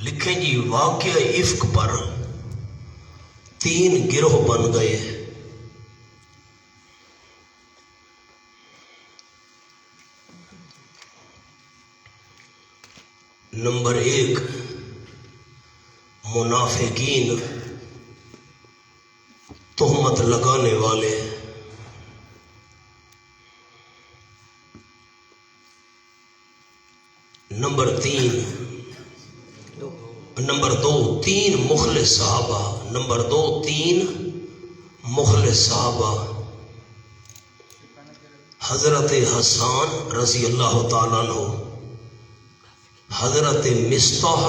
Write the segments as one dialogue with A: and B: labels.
A: لکھیں جی واقعہ افک پر 3 گروہ بن گئے۔ نمبر 1 منافقین، تہمت لگانے والے۔ نمبر 2 3 مخلص صحابہ۔ نمبر 2 3 مخلص صحابہ۔ حضرت حسان رضی اللہ تعالیٰ عنہ، حضرت مصطح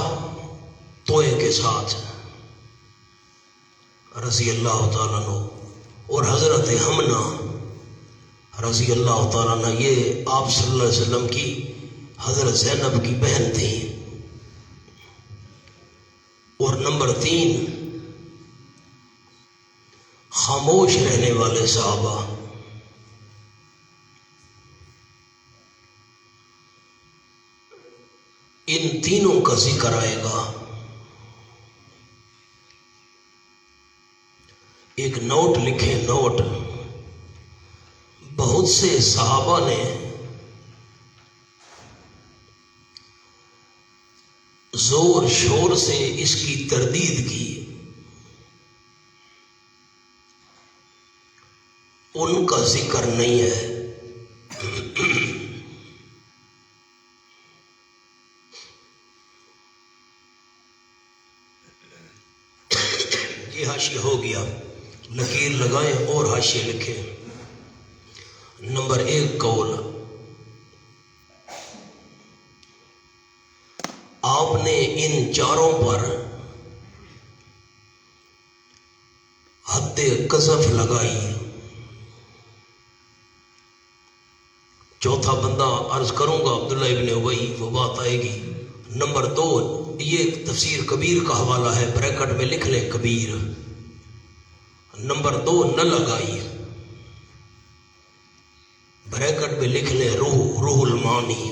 A: توئے کے ساتھ رضی اللہ تعالیٰ عنہ، اور حضرت حمنہ رضی اللہ تعالیٰ عنہ، یہ آپ صلی اللہ علیہ وسلم کی حضرت زینب کی بہن تھی۔ اور نمبر 3 خاموش رہنے والے صحابہ۔ ان تینوں کا ذکر آئے گا۔ ایک نوٹ لکھیں، نوٹ۔ بہت سے صحابہ نے زور شور سے اس کی تردید کی، ان کا ذکر نہیں ہے۔ یہ حاشیہ ہو گیا، لکیر لگائیں اور حاشیہ لکھیں۔ نمبر 1 قول، آپ نے ان چاروں پر حد قذف لگائی۔ چوتھا بندہ عرض کروں گا عبداللہ ابن ابی، وہ بات آئے گی۔ نمبر 2، یہ تفسیر کبیر کا حوالہ ہے، بریکٹ میں لکھ لیں کبیر۔ نمبر 2 نہ لگائی، بریکٹ میں لکھ لیں روح المانی۔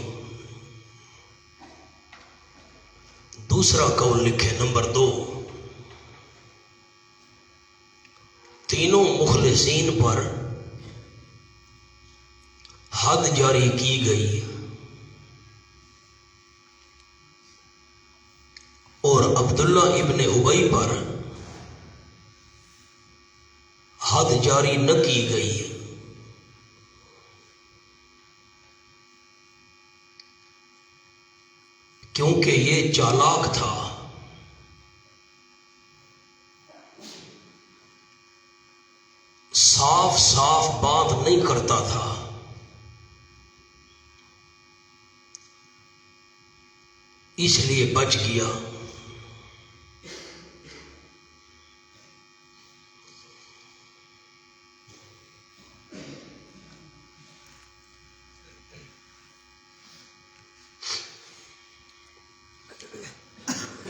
A: دوسرا قول لکھیں، نمبر 2 تینوں مخلصین پر حد جاری کی گئی، اور عبداللہ ابن ابی پر حد جاری نہ کی گئی۔ کیونکہ یہ چالاک تھا، صاف صاف بات نہیں کرتا تھا، اس لیے بچ گیا۔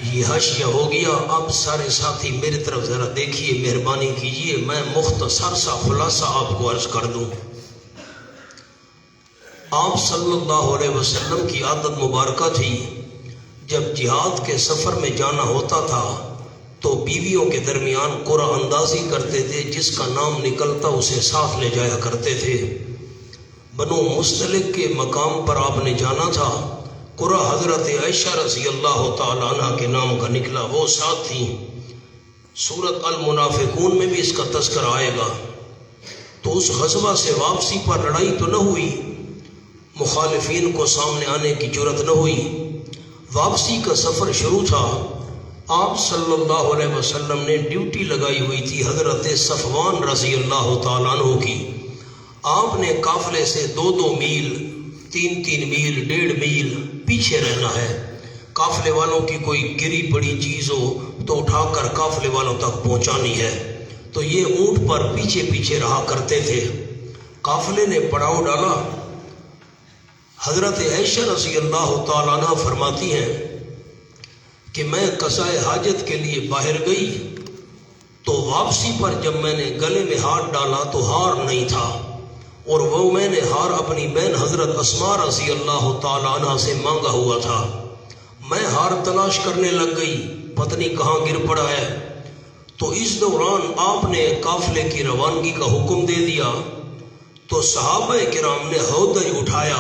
A: یہ حاشیہ ہو گیا۔ اب سارے ساتھی میری طرف ذرا دیکھیے، مہربانی کیجیے، میں مختصر سا خلاصہ آپ کو عرض کر دوں۔ آپ صلی اللہ علیہ وسلم کی عادت مبارکہ تھی، جب جہاد کے سفر میں جانا ہوتا تھا تو بیویوں کے درمیان قرعہ اندازی کرتے تھے، جس کا نام نکلتا اسے ساتھ لے جایا کرتے تھے۔ بنو مستلق کے مقام پر آپ نے جانا تھا، قرعہ حضرت عائشہ رضی اللہ تعالیٰ عنہ کے نام کا نکلا، وہ ساتھ تھیں۔ سورۃ المنافقون میں بھی اس کا تذکرہ آئے گا۔ تو اس غزوہ سے واپسی پر لڑائی تو نہ ہوئی، مخالفین کو سامنے آنے کی جرت نہ ہوئی۔ واپسی کا سفر شروع تھا، آپ صلی اللہ علیہ وسلم نے ڈیوٹی لگائی ہوئی تھی حضرت صفوان رضی اللہ تعالیٰ عنہ کی۔ آپ نے قافلے سے 2 میل، 3 میل، 1.5 میل پیچھے رہنا ہے۔ قافلے والوں کی کوئی گری پڑی چیز ہو تو اٹھا کر قافلے والوں تک پہنچانی ہے، تو یہ اونٹ پر پیچھے پیچھے رہا کرتے تھے۔ قافلے نے پڑاؤ ڈالا، حضرت عائشہ رضی اللہ تعالیٰ عنہ فرماتی ہیں کہ میں قضائے حاجت کے لیے باہر گئی، تو واپسی پر جب میں نے گلے میں ہاتھ ڈالا تو ہار نہیں تھا، اور وہ میں نے ہار اپنی بہن حضرت اسماء رضی اللہ تعالیٰ عنہ سے مانگا ہوا تھا۔ میں ہار تلاش کرنے لگ گئی، پتنی کہاں گر پڑا ہے۔ تو اس دوران آپ نے قافلے کی روانگی کا حکم دے دیا تو صحابہ کرام نے ہودج اٹھایا۔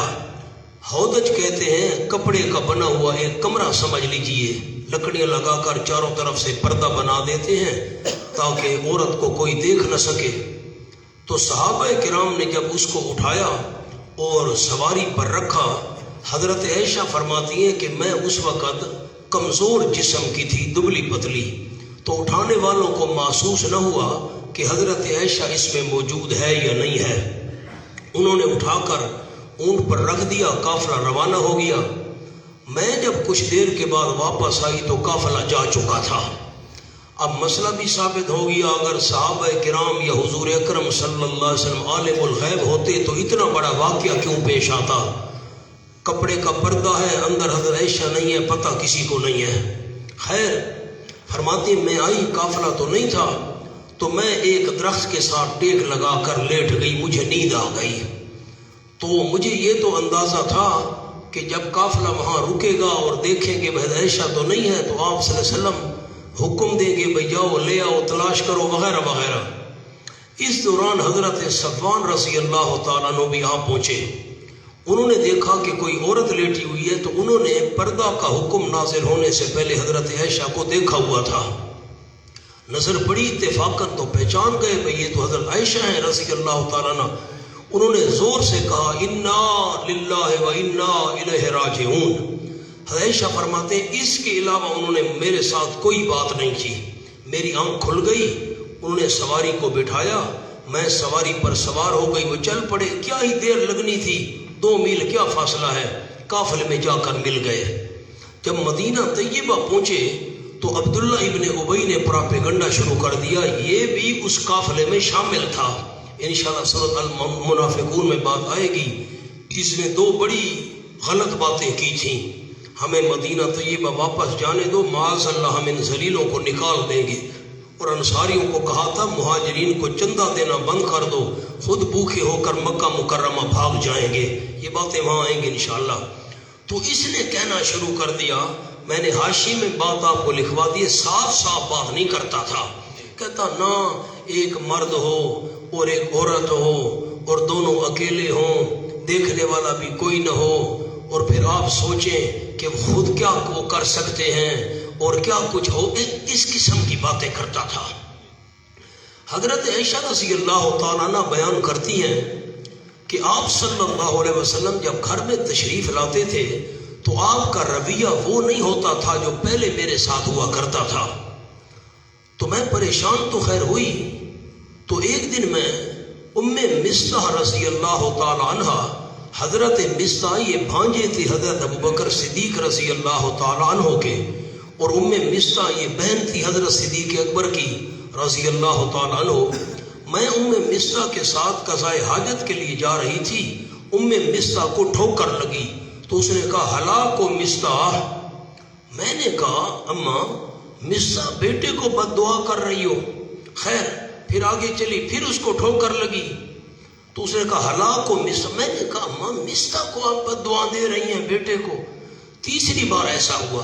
A: ہودج کہتے ہیں کپڑے کا بنا ہوا ایک کمرہ سمجھ لیجئے، لکڑیاں لگا کر چاروں طرف سے پردہ بنا دیتے ہیں تاکہ عورت کو کوئی دیکھ نہ سکے۔ تو صحابہ کرام نے جب اس کو اٹھایا اور سواری پر رکھا، حضرت عائشہ فرماتی ہیں کہ میں اس وقت کمزور جسم کی تھی، دبلی پتلی، تو اٹھانے والوں کو محسوس نہ ہوا کہ حضرت عائشہ اس میں موجود ہے یا نہیں ہے۔ انہوں نے اٹھا کر اونٹ پر رکھ دیا، قافلہ روانہ ہو گیا۔ میں جب کچھ دیر کے بعد واپس آئی تو قافلہ جا چکا تھا۔ اب مسئلہ بھی ثابت ہو گیا، اگر صحابہ کرام یا حضور اکرم صلی اللہ علیہ وسلم عالم الغیب ہوتے تو اتنا بڑا واقعہ کیوں پیش آتا؟ کپڑے کا پردہ ہے، اندر حضرت عائشہ نہیں ہے، پتہ کسی کو نہیں ہے۔ خیر، فرماتی میں آئی، قافلہ تو نہیں تھا، تو میں ایک درخت کے ساتھ ٹیک لگا کر لیٹ گئی، مجھے نیند آ گئی۔ تو مجھے یہ تو اندازہ تھا کہ جب قافلہ وہاں رکے گا اور دیکھیں گے حضرت عائشہ تو نہیں ہے تو آپ صلی اللہ علیہ وسلم حکم دیں گے بھئی جاؤ لے آؤ، تلاش کرو وغیرہ وغیرہ۔ اس دوران حضرت صفوان رضی اللہ تعالیٰ عنہ بھی آ پہنچے۔ انہوں نے دیکھا کہ کوئی عورت لیٹی ہوئی ہے تو انہوں نے پردہ کا حکم نازل ہونے سے پہلے حضرت عائشہ کو دیکھا ہوا تھا۔ نظر پڑی، اتفاقاً تو پہچان گئے بھئی یہ تو حضرت عائشہ ہیں رضی اللہ تعالیٰ عنہ۔ انہوں نے زور سے کہا انا للہ و انا الیہ راجعون۔ حضرت عائشہ فرماتے ہیں اس کے علاوہ انہوں نے میرے ساتھ کوئی بات نہیں کی۔ میری آنکھ کھل گئی، انہوں نے سواری کو بٹھایا، میں سواری پر سوار ہو گئی، وہ چل پڑے۔ کیا ہی دیر لگنی تھی، 2 میل کیا فاصلہ ہے، قافلے میں جا کر مل گئے۔ جب مدینہ طیبہ پہنچے تو عبداللہ ابن ابی نے پراپیگنڈا شروع کر دیا، یہ بھی اس قافلے میں شامل تھا۔ انشاءاللہ سورۃ المنافقون میں بات آئے گی۔ اس نے 2 بڑی غلط باتیں کی تھیں، ہمیں مدینہ طیبہ واپس جانے دو، معاذ اللہ ہم ان ذلیلوں کو نکال دیں گے، اور انصاریوں کو کہا تھا مہاجرین کو چندہ دینا بند کر دو، خود بھوکے ہو کر مکہ مکرمہ بھاگ جائیں گے۔ یہ باتیں وہاں آئیں گی انشاءاللہ۔ تو اس نے کہنا شروع کر دیا، میں نے حاشی میں بات آپ کو لکھوا دی، صاف صاف بات نہیں کرتا تھا، کہتا نہ ایک مرد ہو اور ایک عورت ہو اور دونوں اکیلے ہوں، دیکھنے والا بھی کوئی نہ ہو، اور پھر آپ سوچیں کہ خود کیا وہ کر سکتے ہیں اور کیا کچھ ہو، اس قسم کی باتیں کرتا تھا۔ حضرت عائشہ رضی اللہ تعالیٰ عنہ بیان کرتی ہیں کہ آپ صلی اللہ علیہ وسلم جب گھر میں تشریف لاتے تھے تو آپ کا رویہ وہ نہیں ہوتا تھا جو پہلے میرے ساتھ ہوا کرتا تھا۔ تو میں پریشان تو خیر ہوئی، تو ایک دن میں ام مصطح رضی اللہ تعالی عنہ، حضرت مصطح یہ بھانجے تھی حضرت ابوبکر صدیق رضی اللہ تعالی عنہ کے، اور ام مصطح یہ بہن تھی حضرت صدیق اکبر کی رضی اللہ تعالی عنہ۔ میں ام مصطح کے ساتھ قضاء حاجت کے لیے جا رہی تھی، ام مصطح کو ٹھوکر لگی تو اس نے کہا ہلاک و مصطح۔ میں نے کہا اماں مصطح بیٹے کو بد دعا کر رہی ہو؟ خیر پھر آگے چلی، پھر اس کو ٹھوکر لگی تو اس نے کہا ہلاک و مصطح۔ میں نے کہا ماں مصطح کو آپ بد دعا دے رہی ہیں بیٹے کو؟ تیسری بار ایسا ہوا،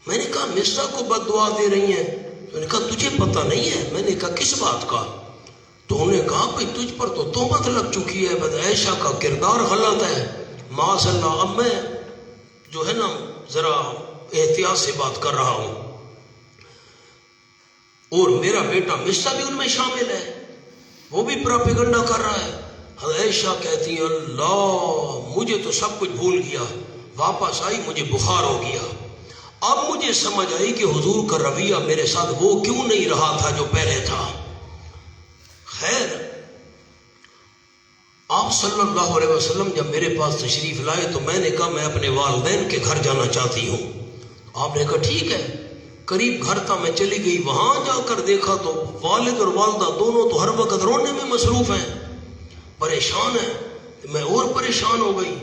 A: میں نے کہا مصطح کو بد دعا دے رہی ہیں؟ میں نے کہا تجھے پتہ نہیں ہے؟ میں نے کہا کس بات کا؟ تو انہوں نے کہا بھائی تجھ پر تو تہمت لگ چکی ہے، بد عائشہ کا کردار غلط ہے، معاذ اللہ۔ اب میں جو ہے نا ذرا احتیاط سے بات کر رہا ہوں، اور میرا بیٹا مصطح بھی ان میں شامل ہے، وہ بھی پراپیگنڈا کر رہا ہے۔ حضرت عائشہ کہتی ہیں اللہ مجھے تو سب کچھ بھول گیا، واپس آئی مجھے بخار ہو گیا۔ اب مجھے سمجھ آئی کہ حضور کا رویہ میرے ساتھ وہ کیوں نہیں رہا تھا جو پہلے تھا۔ خیر آپ صلی اللہ علیہ وسلم جب میرے پاس تشریف لائے تو میں نے کہا میں اپنے والدین کے گھر جانا چاہتی ہوں۔ آپ نے کہا ٹھیک ہے۔ قریب گھر تھا، میں چلی گئی، وہاں جا کر دیکھا تو والد اور والدہ دونوں تو ہر وقت رونے میں مصروف ہیں، پریشان ہیں۔ میں اور پریشان ہو گئی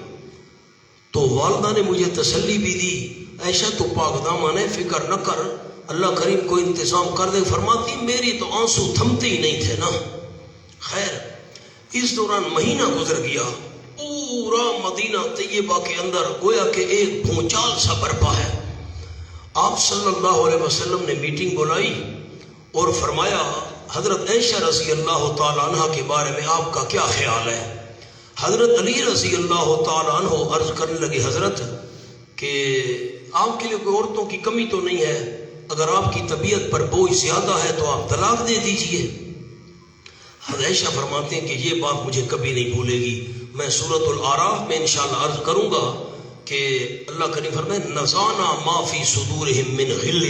A: تو والدہ نے مجھے تسلی بھی دی، عائشہ تو پاک دامن ہے، فکر نہ کر، اللہ کریم کو انتظام کر دے۔ فرماتی میری تو آنسو تھمتے ہی نہیں تھے نا۔ خیر اس دوران مہینہ گزر گیا، پورا مدینہ طیبہ کے اندر گویا کہ ایک بھونچال سا برپا ہے۔ آپ صلی اللہ علیہ وسلم نے میٹنگ بلائی اور فرمایا حضرت عائشہ رضی اللہ تعالیٰ عنہ کے بارے میں آپ کا کیا خیال ہے؟ حضرت علی رضی اللہ تعالیٰ عنہ عرض کرنے لگے حضرت کہ آپ کے لیے کوئی عورتوں کی کمی تو نہیں ہے، اگر آپ کی طبیعت پر بوجھ زیادہ ہے تو آپ طلاق دے دیجئے۔ حضرت عائشہ فرماتے ہیں کہ یہ بات مجھے کبھی نہیں بھولے گی۔ میں سورۃ الاعراف میں انشاءاللہ عرض کروں گا کہ اللہ کریم فرمائے نزعنا ما فی صدورہم من غل،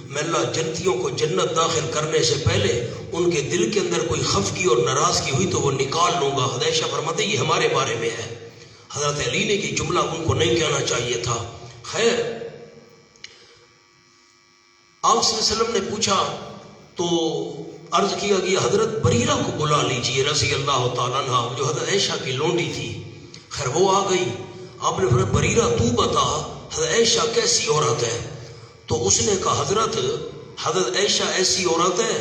A: میں اللہ جنتیوں کو جنت داخل کرنے سے پہلے ان کے دل کے اندر کوئی خفگی اور ناراضگی ہوئی تو وہ نکال لوں گا۔ حضرت عائشہ فرماتے ہیں یہ ہمارے بارے میں ہے، حضرت علی نے یہ جملہ ان کو نہیں کہنا چاہیے تھا۔ خیر، آپ صلی اللہ علیہ وسلم نے پوچھا تو عرض کیا گیا حضرت بریرہ کو بلا لیجئے رضی اللہ تعالیٰ عنہ، جو حضرت عائشہ کی لونڈی تھی۔ خیر وہ آ گئی، آپ نے فرمایا بریرہ تو بتا حضرت عائشہ کیسی عورت ہے؟ تو اس نے کہا حضرت عائشہ ایسی عورت ہے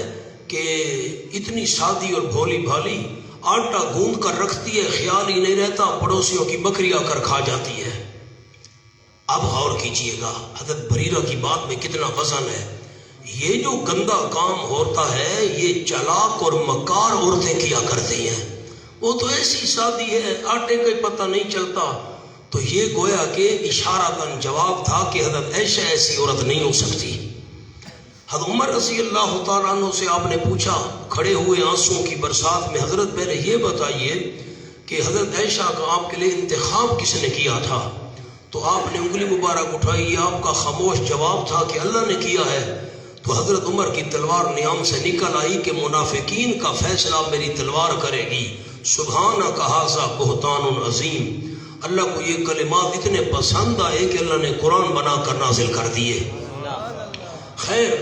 A: کہ اتنی سادی اور بھولی بھالی، آٹا گوندھ کر رکھتی ہے، خیال ہی نہیں رہتا پڑوسیوں کی بکری آ کر کھا جاتی ہے۔ اب غور کیجئے گا حضرت بریرہ کی بات میں کتنا وزن ہے۔ یہ جو گندا کام ہوتا ہے یہ چلاک اور مکار عورتیں کیا کرتی ہیں، وہ تو ایسی سادی ہے آٹے کا پتہ نہیں چلتا۔ تو یہ گویا کہ اشارتاً جواب تھا کہ حضرت عائشہ ایسی عورت نہیں ہو سکتی۔ حضرت عمر رضی اللہ تعالیٰ عنہ سے آپ نے پوچھا کھڑے ہوئے آنسوؤں کی برسات میں حضرت پہلے یہ بتائیے کہ حضرت عائشہ کا آپ کے لیے انتخاب کس نے کیا تھا؟ تو آپ نے انگلی مبارک اٹھائی، یہ آپ کا خاموش جواب تھا کہ اللہ نے کیا ہے۔ تو حضرت عمر کی تلوار نیام سے نکل آئی کہ منافقین کا فیصلہ میری تلوار کرے گی۔ سبحانک ھذا بہتان عظیم، اللہ کو یہ کلمات اتنے پسند آئے کہ اللہ نے قرآن بنا کر نازل کر دیے۔ خیر،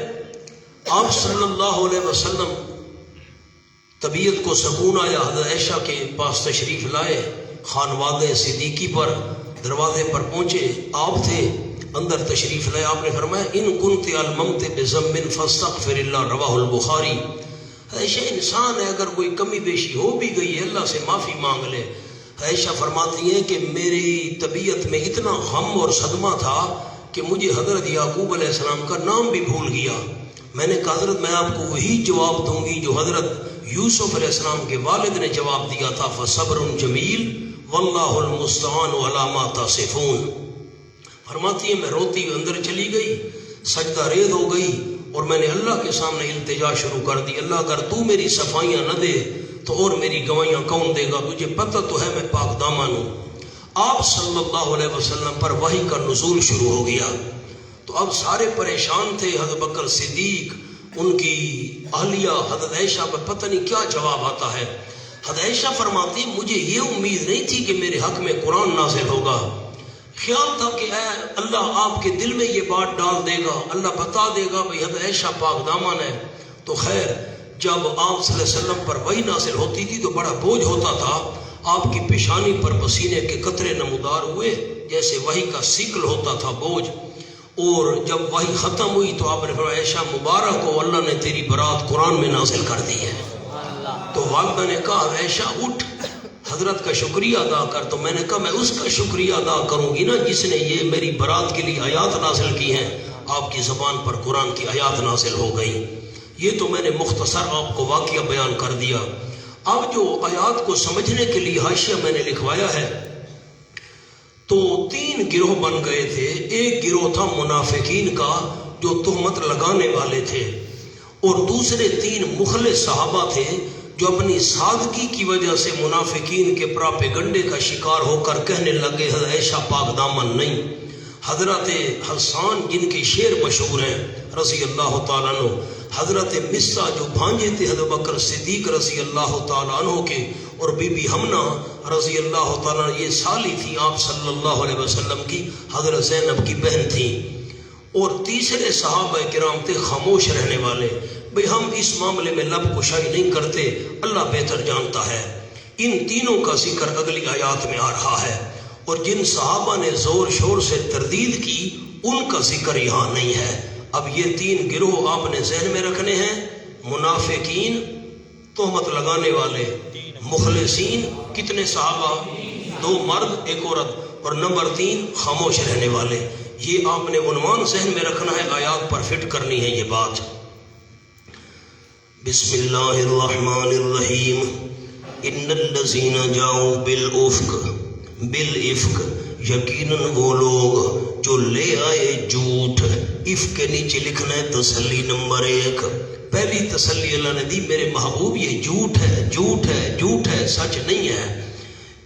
A: آپ صلی اللہ علیہ وسلم طبیعت کو سکون آیا، حضرت عائشہ کے پاس تشریف لائے، خانوادہ صدیقی پر دروازے پر پہنچے، آپ تھے اندر تشریف لائے۔ آپ نے فرمایا ان کنت الممت بذنب فاستغفر اللہ، رواہ البخاری۔ عائشہ انسان ہے، اگر کوئی کمی بیشی ہو بھی گئی ہے اللہ سے معافی مانگ لے۔ عائشہ فرماتی ہیں کہ میری طبیعت میں اتنا غم اور صدمہ تھا کہ مجھے حضرت یعقوب علیہ السلام کا نام بھی بھول گیا۔ میں نے کہا حضرت میں آپ کو وہی جواب دوں گی جو حضرت یوسف علیہ السلام کے والد نے جواب دیا تھا، فصبر جمیل واللہ المستعان علی ما تصفون۔ فرماتی ہے میں روتی اندر چلی گئی، سجدہ ریز ہو گئی اور میں نے اللہ کے سامنے التجا شروع کر دی، اللہ اگر تو میری صفائیاں نہ دے تو اور میری گوائیاں کون دے گا؟ تجھے پتہ تو ہے میں پاک دامن ہوں۔ آپ صلی اللہ علیہ وسلم پر وحی کا نزول شروع ہو گیا تو اب سارے پریشان تھے، حضرت بکر صدیق، ان کی اہلیہ حضرت عائشہ پر پتہ نہیں کیا جواب آتا ہے۔ حضرت عائشہ فرماتی مجھے یہ امید نہیں تھی کہ میرے حق میں قرآن نازل ہوگا، خیال تھا کہ اے اللہ آپ کے دل میں یہ بات ڈال دے گا، اللہ بتا دے گا بھئی حضرت عائشہ پاک دامن ہے۔ تو خیر جب آپ صلی اللہ علیہ وسلم پر وحی نازل ہوتی تھی تو بڑا بوجھ ہوتا تھا، آپ کی پیشانی پر پسینے کے قطرے نمودار ہوئے جیسے وحی کا سیکل ہوتا تھا بوجھ۔ اور جب وحی ختم ہوئی تو آپ نے فرمایا عائشہ مبارک ہو، اللہ نے تیری برات قرآن میں نازل کر دی ہے۔ تو والدہ نے کہا عائشہ اٹھ حضرت کا شکریہ ادا کر۔ تو میں نے کہا میں اس کا شکریہ ادا کروں گی نا جس نے یہ میری برات کے لیے آیات نازل کی ہیں۔ آپ کی زبان پر قرآن کی آیات نازل ہو گئی۔ یہ تو میں نے مختصر آپ کو واقعہ بیان کر دیا۔ اب جو آیات کو سمجھنے کے لیے حاشیہ میں نے لکھوایا ہے تو 3 گروہ بن گئے تھے۔ ایک گروہ تھا منافقین کا جو تہمت لگانے والے تھے، اور دوسرے 3 مخلص صحابہ تھے جو اپنی سادگی کی وجہ سے منافقین کے پراپیگنڈے کا شکار ہو کر کہنے لگے حضرت عائشہ پاک دامن نہیں۔ حضرت حسان جن کے شعر مشہور ہیں رضی اللہ تعالیٰ عنہ، حضرت مصع جو بھانجے تھے حضرت بکر صدیق رضی اللہ تعالیٰ عنہ کے، اور بی بی حمنہ رضی اللہ تعالیٰ عنہ، یہ سالی تھی آپ صلی اللہ علیہ وسلم کی، حضرت زینب کی بہن تھی۔ اور تیسرے صحابہ کرام تھے خاموش رہنے والے، بھئی ہم اس معاملے میں لب کشائی نہیں کرتے، اللہ بہتر جانتا ہے۔ ان تینوں کا ذکر اگلی آیات میں آ رہا ہے، اور جن صحابہ نے زور شور سے تردید کی ان کا ذکر یہاں نہیں ہے۔ اب یہ 3 گروہ آپ نے ذہن میں رکھنے ہیں، منافقین، تہمت لگانے والے، مخلصین، کتنے صحابہ؟ 2 مرد 1 عورت، اور نمبر 3 خاموش رہنے والے۔ یہ آپ نے عنوان ذہن میں رکھنا ہے، آیات پر فٹ کرنی ہے یہ بات۔ بسم اللہ الرحمن الرحیم۔ ان الذین جاؤ بالافک، یقیناً وہ لوگ جو لے آئے جھوٹ۔ افک کے نیچے لکھنا ہے تسلی نمبر 1۔ پہلی تسلی اللہ نے دی، میرے محبوب یہ جھوٹ ہے، جھوٹ ہے، جھوٹ ہے، سچ نہیں ہے۔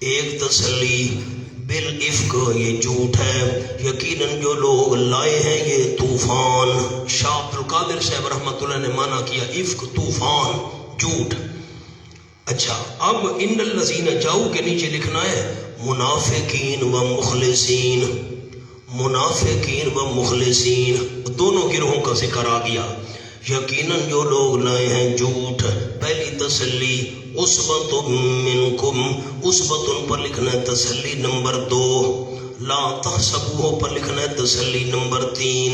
A: ایک تسلی بالافک، یہ جھوٹ ہے، یقیناً جو لوگ لائے ہیں یہ طوفان۔ شاہ عبد القادر صاحب رحمۃ اللہ نے مانا کیا افک طوفان، جھوٹ۔ اچھا، اب ان الذین جاؤ کے نیچے لکھنا ہے منافقین و مخلصین۔ منافقین و مخلصین دونوں گروہوں کا ذکر آ گیا۔ یقیناً جو لوگ لائے ہیں جھوٹ، پہلی تسلی عصبۃ منکم، عصبۃ پر لکھنا ہے تسلی نمبر 2، لا تحسبوہ پر لکھنا ہے تسلی نمبر 3۔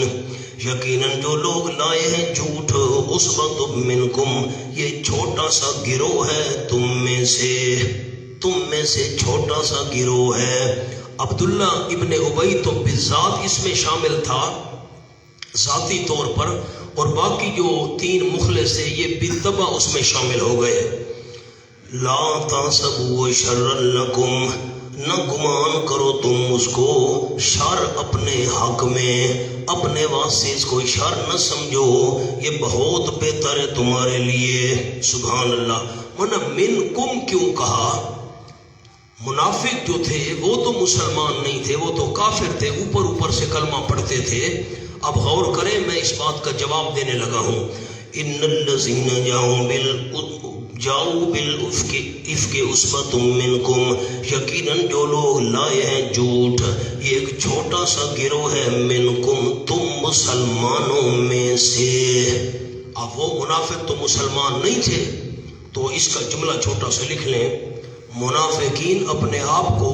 A: یقیناً جو لوگ لائے ہیں جھوٹ، عصبۃ منکم، یہ چھوٹا سا گروہ ہے تم میں سے چھوٹا سا گروہ ہے۔ عبداللہ ابن ابی تو بالذات اس میں شامل تھا ذاتی طور پر، اور باقی جو 3 مخلص تھے یہ بالطبع اس میں شامل ہو گئے۔ لا تحسبوا شرا لکم، نہ گمان کرو تم اس کو شر اپنے حق میں، اپنے واسطے اس کو شر نہ سمجھو، یہ بہت بہتر ہے تمہارے لیے۔ سبحان اللہ۔ منکم کیوں کہا؟ منافق جو تھے وہ تو مسلمان نہیں تھے، وہ تو کافر تھے، اوپر سے کلمہ پڑھتے تھے۔ اب غور کریں، میں اس بات کا جواب دینے لگا ہوں۔ ان الذین جاؤ بالافک عصبۃ منکم، یقیناً جو لوگ لائے ہیں جھوٹ، یہ ایک چھوٹا سا گروہ ہے، منکم، تم مسلمانوں میں سے۔ اب وہ منافق تو مسلمان نہیں تھے، تو اس کا جملہ چھوٹا سا لکھ لیں، منافقین اپنے آپ کو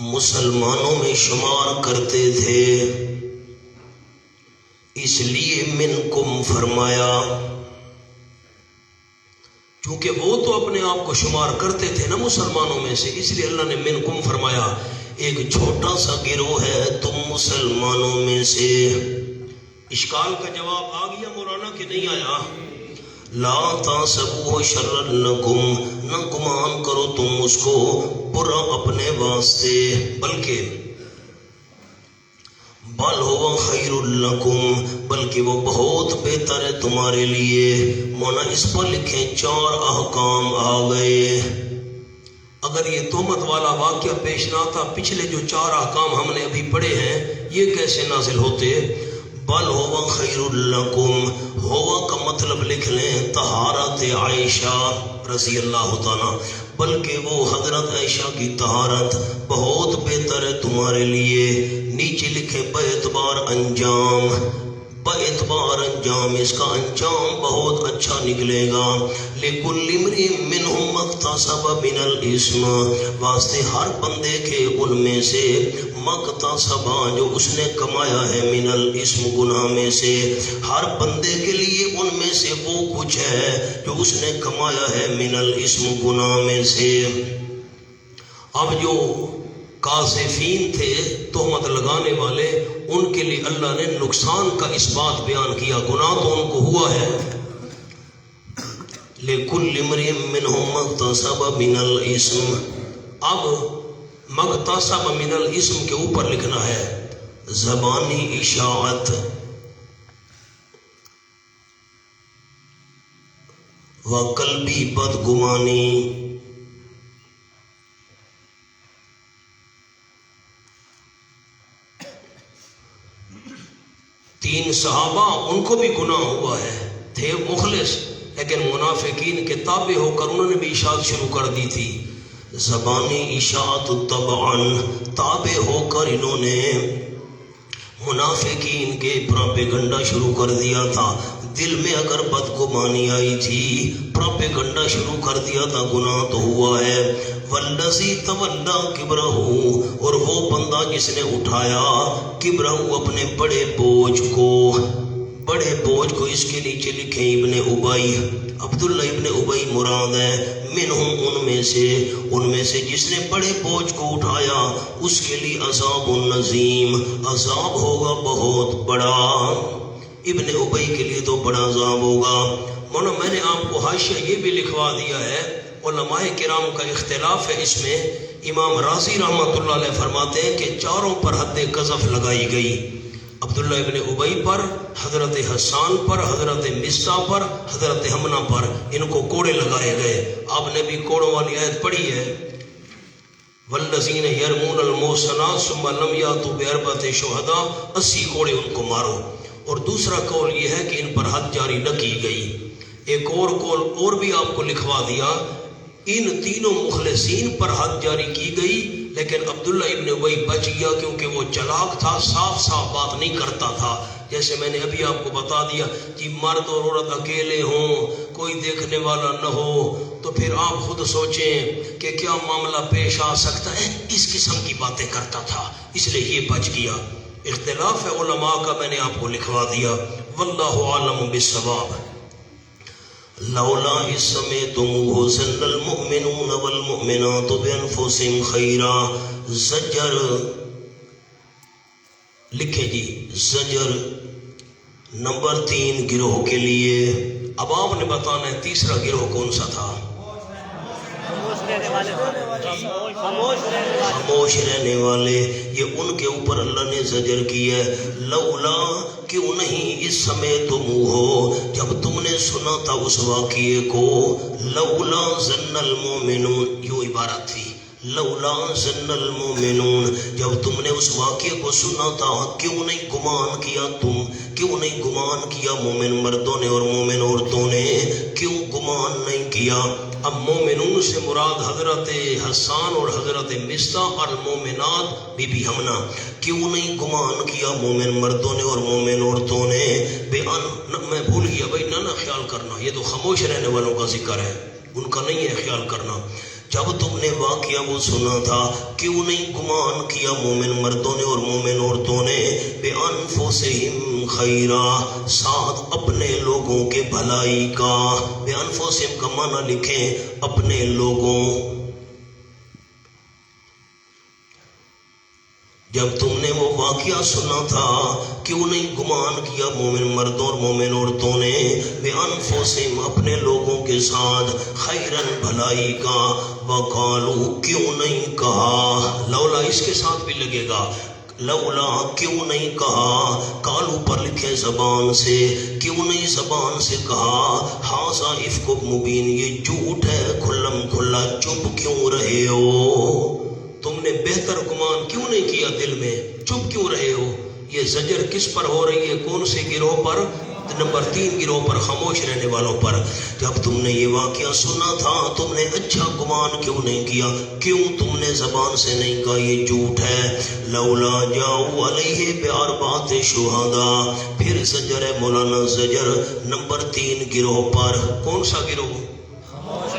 A: مسلمانوں میں شمار کرتے تھے، اس لیے منکم فرمایا، چونکہ وہ تو اپنے آپ کو شمار کرتے تھے نا مسلمانوں میں سے، اس لیے اللہ نے منکم فرمایا، ایک چھوٹا سا گروہ ہے تم مسلمانوں میں سے۔ اشکال کا جواب آ گیا مولانا کہ نہیں آیا؟ لا تحسبوہ شرا لکم، نہ گمان کرو تم اس کو برا اپنے واسطے، بلکہ بل ہوا خیر لکم، بلکہ وہ بہت بہتر ہے تمہارے لیے۔ مونا اس پر لکھیں 4 احکام آ گئے۔ اگر یہ تہمت والا واقعہ پیش نہ آتا، پچھلے جو 4 احکام ہم نے ابھی پڑھے ہیں یہ کیسے نازل ہوتے؟ بل ہوا خیر لکم، ہوا کا مطلب لکھ لیں طہارت عائشہ رضی اللہ تعالیٰ، بلکہ وہ حضرت عائشہ کی طہارت بہت بہتر ہے تمہارے لیے۔ نیچے لکھیں باعتبار انجام، باعتبار انجام، اس کا انجام بہت اچھا نکلے گا۔ لِكُلِّ امْرِئٍ مِّنْهُمْ مَا اكْتَسَبَ مِنَ الْإِثْمِ، واسطے ہر بندے کے ان میں سے مکتسب، جو اس نے کمایا ہے، من الاسم، گناہ میں سے، ہر بندے کے لیے ان میں سے وہ کچھ ہے جو اس نے کمایا ہے، من الاسم، گناہ میں سے۔ اب جو قاذفین تھے، تہمت لگانے والے، ان کے لیے اللہ نے نقصان کا اس بات بیان کیا، گناہ تو ان کو ہوا ہے۔ لِكُلِّ امْرِئٍ مِّنْهُمْ مَا اكْتَسَبَ مِنَ الْإِثْمِ، اب مکتسب من الاسم کے اوپر لکھنا ہے زبانی اشاعت و قلبی بدگمانی۔ تین صحابہ ان کو بھی گناہ ہوا ہے، تھے مخلص لیکن منافقین کے تابع ہو کر انہوں نے بھی اشاعت شروع کر دی تھی۔ زبانی اشاعت طبعاً، تابع ہو کر انہوں نے منافقین کے پراپیگنڈا شروع کر دیا تھا۔ دل میں اگر بدگمانی آئی تھی، پراپیگنڈا شروع کر دیا تھا، گناہ تو ہوا ہے۔ والذی تولی کبرہ، اور وہ بندہ جس نے اٹھایا کبرہ، اپنے بڑے بوجھ کو، بڑے بوجھ کو، اس کے نیچے لکھیں ابن ابی۔ عبداللہ ابن ابی مراد ہے، منہم ان میں سے جس نے بڑے بوجھ کو اٹھایا اس کے لیے عذاب النظیم، عذاب ہوگا بہت بڑا۔ ابن ابی کے لیے تو بڑا عذاب ہوگا۔ مولانا میں نے آپ کو حاشیہ یہ بھی لکھوا دیا ہے، علماء کرام کا اختلاف ہے اس میں۔ امام رازی رحمۃ اللہ علیہ فرماتے ہیں کہ چاروں پر حد قذف لگائی گئی، عبداللہ ابن ابی پر، حضرت حسان پر، حضرت مصطح پر، حضرت حمنہ پر، ان کو کوڑے لگائے گئے۔ آپ نے بھی کوڑوں والی آیت پڑھی ہے، والذین یرمون المحصنات ثم لم یاتوا باربعۃ شہداء، 80 کوڑے ان کو مارو۔ اور دوسرا قول یہ ہے کہ ان پر حد جاری نہ کی گئی۔ ایک اور قول اور بھی آپ کو لکھوا دیا، ان تینوں مخلصین پر حد جاری کی گئی، لیکن عبداللہ ابن ابی بچ گیا کیونکہ وہ چلاک تھا، صاف بات نہیں کرتا تھا۔ جیسے میں نے ابھی آپ کو بتا دیا کہ مرد اور عورت اکیلے ہوں، کوئی دیکھنے والا نہ ہو، تو پھر آپ خود سوچیں کہ کیا معاملہ پیش آ سکتا ہے، اس قسم کی باتیں کرتا تھا، اس لیے یہ بچ گیا۔ اختلاف ہے علماء کا، میں نے آپ کو لکھوا دیا۔ واللہ عالم بالصواب۔ لولا اذ سمعتموه ظن المؤمنون والمؤمنات بانفسهم خیرا، زجر لکھے جی، زجر نمبر 3 گروہ کے لیے۔ اب آپ نے بتانا ہے تیسرا گروہ کون سا تھا؟ خاموش رہنے والے، یہ ان کے اوپر اللہ نے زجر کی ہے۔ لولا کیوں نہیں، اس سمے تم ہو جب تم نے سنا تھا اس واقعے کو، لولا ظن المؤمنون، یوں عبارت تھی، لولا ظن المؤمنون، جب تم نے اس واقعے کو سنا تھا کیوں نہیں گمان کیا، تم کیوں نہیں گمان کیا، مومن مردوں نے اور مومن عورتوں نے کیوں گمان نہیں کیا۔ اب مومنون سے مراد حضرت حسان اور حضرت مصطح، اور مومنات بی بی حمنہ، کیوں نہیں گمان کیا مومن مردوں نے اور مومن عورتوں نے، میں بھول گیا بھائی، نہ خیال کرنا، یہ تو خاموش رہنے والوں کا ذکر ہے، ان کا نہیں ہے، خیال کرنا۔ جب تم نے واقعہ وہ سنا تھا کیوں نہیں گمان کیا مومن مردوں نے اور مومن عورتوں نے، بِأَنفُسِهِمْ خَيْرًا، ساتھ اپنے لوگوں کے بھلائی کا۔ بِأَنفُسِهِمْ کا معنی لکھیں اپنے لوگوں۔ جب تم نے وہ واقعہ سنا تھا کیوں نہیں گمان کیا مومن مردوں اور مومن عورتوں نے، بِأَنفُسِهِمْ اپنے لوگوں کے ساتھ، خیرن بھلائی کا، وَقَالُوا کیوں نہیں کہا، لولا اس کے ساتھ بھی لگے گا، لولا کیوں نہیں کہا، کالو پر لکھے زبان سے، کیوں نہیں زبان سے کہا، ھذا افک مبین، یہ جھوٹ ہے کھلم کھلا، چپ کیوں رہے ہو، تم نے بہتر گمان کیوں نہیں کیا دل میں، چپ کیوں رہے ہو۔ یہ زجر کس پر ہو رہی ہے، کون سے گروہ پر؟ نمبر 3 گروہ پر، خاموش رہنے والوں پر۔ جب تم نے یہ واقعہ سنا تھا تم نے اچھا گمان کیوں نہیں کیا، کیوں تم نے زبان سے نہیں کہا یہ جھوٹ ہے۔ لولا جاؤ علیہ باربعۃ شہداء، پھر زجر ہے مولانا، زجر نمبر 3 گروہ پر۔ کون سا گروہ؟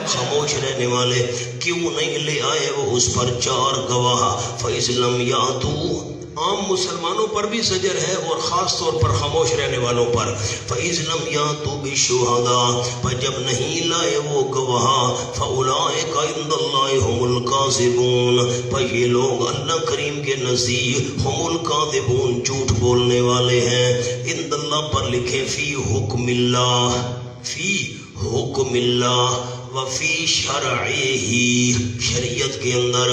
A: خاموش رہنے والے، کیوں نہیں لے آئے وہ اس پر 4 گواہ، فَإِذْ لَمْ يَأْتُوا، عام مسلمانوں پر بھی زجر ہے اور خاص طور پر خاموش رہنے والوں پر۔ فَإِذْ لَمْ يَأْتُوا بِالشُّهَدَاءِ، پر جب نہیں لائے وہ گواہ، فَأُولَٰئِكَ عِندَ اللَّهِ هُمُ الْكَاذِبُونَ، پر یہ لوگ اللہ کریم کے نزدیک ہم الکاذبون، جھوٹ بولنے والے ہیں۔ عند اللہ پر لکھے فی حکم اللہ، فی حکم اللہ، وفی شرعہ، شریعت کے اندر،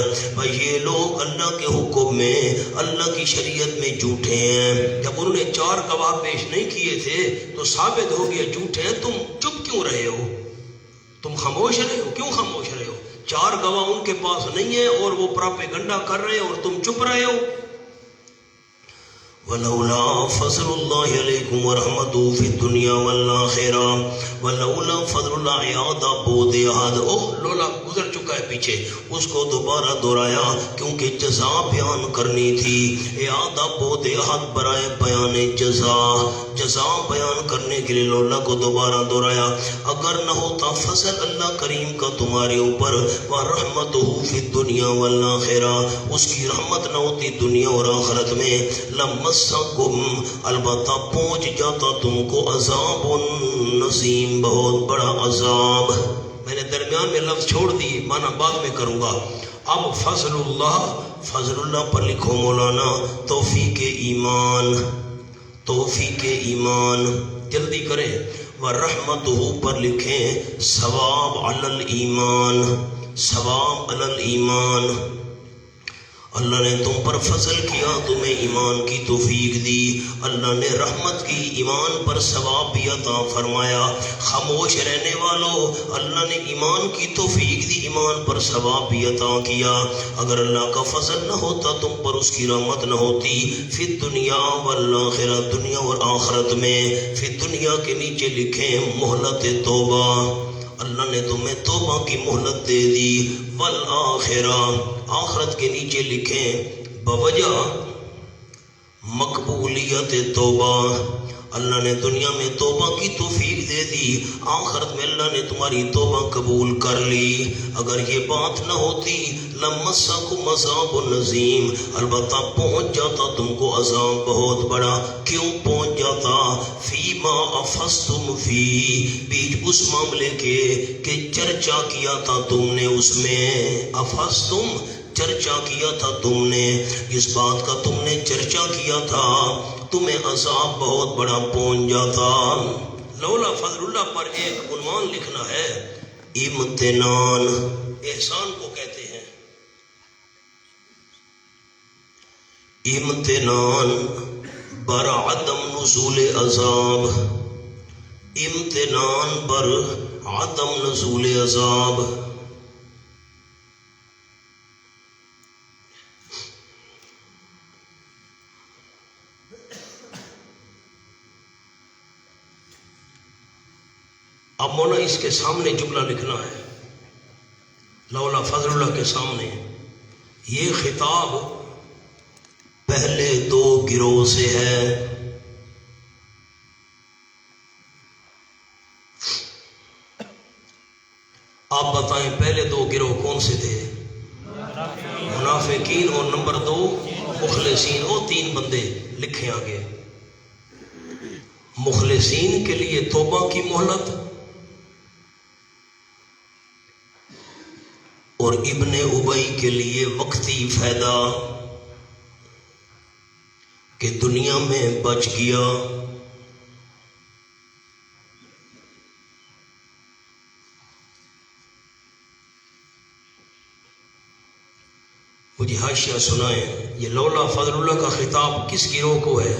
A: یہ لوگ اللہ کے حکم میں، اللہ کی شریعت میں جھوٹے ہیں۔ جب انہوں نے 4 گواہ پیش نہیں کیے تھے تو ثابت ہو گیا جھوٹے ہیں، تم چپ کیوں رہے ہو، تم خاموش رہے ہو، کیوں خاموش رہے ہو؟ 4 گواہ ان کے پاس نہیں ہے اور وہ پراپیگنڈا کر رہے ہیں اور تم چپ رہے ہو۔ ولولا فضل اللہ علیکم ورحمتہ فی الدنیا والآخرہ، ولولا فضل اللہ، اعادہ بود یاد، لولا گزر چکا ہے پیچھے، اس کو دوبارہ دہرایا کیونکہ جزا بیان کرنی تھی۔ اعادہ بود یاد برائے بیان جزا، جزا بیان کرنے کے لیے لولا کو دوبارہ دہرایا۔ اگر نہ ہوتا فضل اللہ کریم کا تمہارے اوپر، ورحمتہ فی الدنیا والآخرہ، اس کی رحمت نہ ہوتی دنیا اور آخرت میں، لمس مسکم البتہ پہنچ جاتا تم کو عذاب نظیم بہت بڑا عذاب. میں نے درمیان میں لفظ چھوڑ دیے، معنی بعد میں کروں گا. اب فضل اللہ پر لکھو مولانا توفیق ایمان، توفیق ایمان جلدی کریں. ورحمتہ پر لکھیں ثواب علی الایمان، ثواب علی الایمان. اللہ نے تم پر فضل کیا، تمہیں ایمان کی توفیق دی. اللہ نے رحمت کی، ایمان پر ثواب بھی عطا فرمایا. خاموش رہنے والوں، اللہ نے ایمان کی توفیق دی، ایمان پر ثواب بھی عطا کیا. اگر اللہ کا فضل نہ ہوتا، تم پر اس کی رحمت نہ ہوتی. فی الدنیا والآخرہ، دنیا اور آخرت میں. فی دنیا کے نیچے لکھیں مہلت توبہ، اللہ نے تمہیں توبہ کی مہلت دے دی. والآخرہ، آخرت کے نیچے لکھیں بوجہ مقبولیت توبہ، اللہ نے دنیا میں توبہ کی توفیق دے دی، آخرت میں اللہ نے تمہاری توبہ قبول کر لی. اگر یہ بات نہ ہوتی لمسکم عذاب نظیم، البتہ پہنچ جاتا تم کو عذاب بہت بڑا. کیوں پہنچ جاتا؟ فیما افستم فی، بیچ اس معاملے کے کہ چرچا کیا تھا تم نے اس میں. افستم، چرچا کیا تھا تم نے، اس بات کا تم نے چرچا کیا تھا، تمہیں عذاب بہت بڑا پہنچ جاتا. لولا فضل اللہ پر ایک عنوان لکھنا ہے، امتنان. احسان کو کہتے ہیں امتنان بر عدم نزول عذاب، امتنان بر عدم نزول عذاب. اب مونا اس کے سامنے جملہ لکھنا ہے، لولا فضل اللہ کے سامنے. یہ خطاب پہلے دو گروہ سے ہے. آپ بتائیں پہلے دو گروہ کون سے تھے؟ منافقین، اور نمبر دو مخلصین. وہ تین بندے لکھیں آگے. مخلصین کے لیے توبہ کی مہلت، اور ابن ابی کے لیے وقتی فائدہ کہ دنیا میں بچ گیا. مجھے حاشیہ سنائیں، یہ لولا فضل اللہ کا خطاب کس گروہ کو ہے؟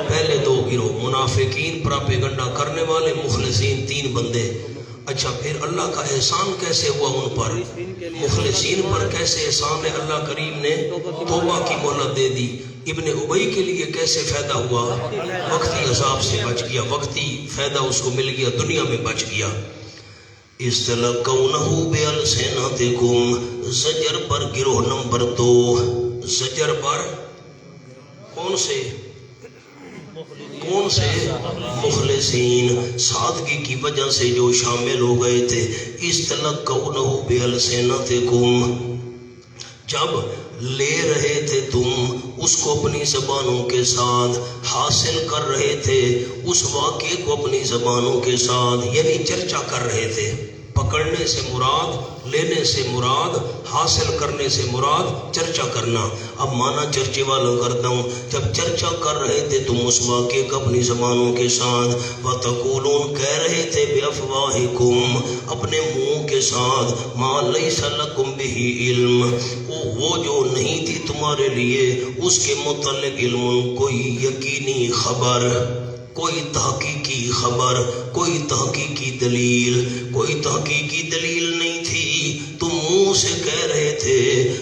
A: پہلے دو گروہ، منافقین، پراپیگنڈا کرنے والے، مخلصین، تین بندے. اچھا پھر اللہ کا احسان کیسے ہوا ان پر؟ مخلصین پر کیسے احسان ہے؟ اللہ کریم نے توبہ کی مہلت دے دی. ابن ابی کے لیے کیسے فائدہ ہوا؟ وقتی عذاب سے بچ گیا، وقتی فائدہ اس کو مل گیا، دنیا میں بچ گیا. استلقونہ بألسنتکم، زجر پر گروہ نمبر دو. زجر پر کون سے؟ کون سے؟ مخلصین، سادگی کی وجہ سے جو شامل ہو گئے تھے. استلقونہ بألسنتکم، جب لے رہے تھے تم اس کو اپنی زبانوں کے ساتھ، حاصل کر رہے تھے اس واقعے کو اپنی زبانوں کے ساتھ، یعنی چرچا کر رہے تھے. پکڑنے سے مراد، لینے سے مراد، حاصل کرنے سے مراد چرچا کرنا. اب مانا چرچے والا کرتا ہوں، جب چرچا کر رہے تھے تم اس واقعے کو اپنی زبانوں کے ساتھ. وَتَقُولُونَ، کہہ رہے تھے بِأَفْوَاهِكُمْ، اپنے منہ کے ساتھ، مَا لَيْسَ لَكُمْ بِهِ عِلْمٌ، وہ جو نہیں تھی تمہارے لیے اس کے متعلق علم، کوئی یقینی خبر، کوئی تحقیقی خبر، کوئی تحقیقی دلیل، کوئی تحقیقی دلیل نہیں تھی. تم منہ سے کہہ رہے تھے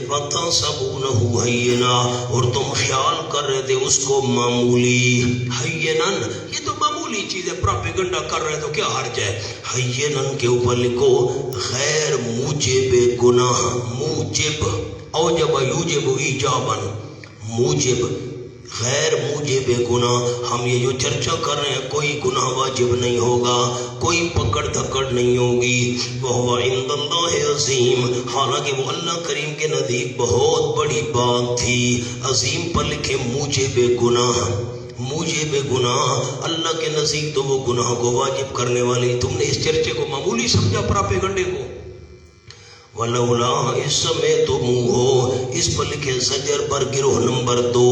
A: وَتَحْسَبُونَهُ هَيِّنًا، اور تم خیال کر رہے تھے اس کو معمولی. ہینن، یہ تو معمولی چیز ہے، پراپیگنڈا کر رہے تو کیا حرج ہے. ہینن کے اوپر لکھو غیر موجب گناہ. موجب اوجب یوجب ایجابن، موجب غیر موجب گناہ. ہم یہ جو چرچا کر رہے ہیں کوئی گناہ واجب نہیں ہوگا, کوئی پکڑ دھکڑ نہیں ہوگی. وَهُوَ عِندَ اللَّهِ عظیم, حالانکہ وہ اللہ کریم کے نزدیک بہت بڑی بات تھی. عظیم پر لکھے موجب گناہ. موجب گناہ اللہ کے نزدیک تو وہ گناہ کو واجب کرنے والی. تم نے اس چرچے کو معمولی سمجھا, پراپیگنڈے کو. وَلَوْلَا اِس سَمِعْتُمُوهُ, اس پر لکھے زجر بر گروہ نمبر 2.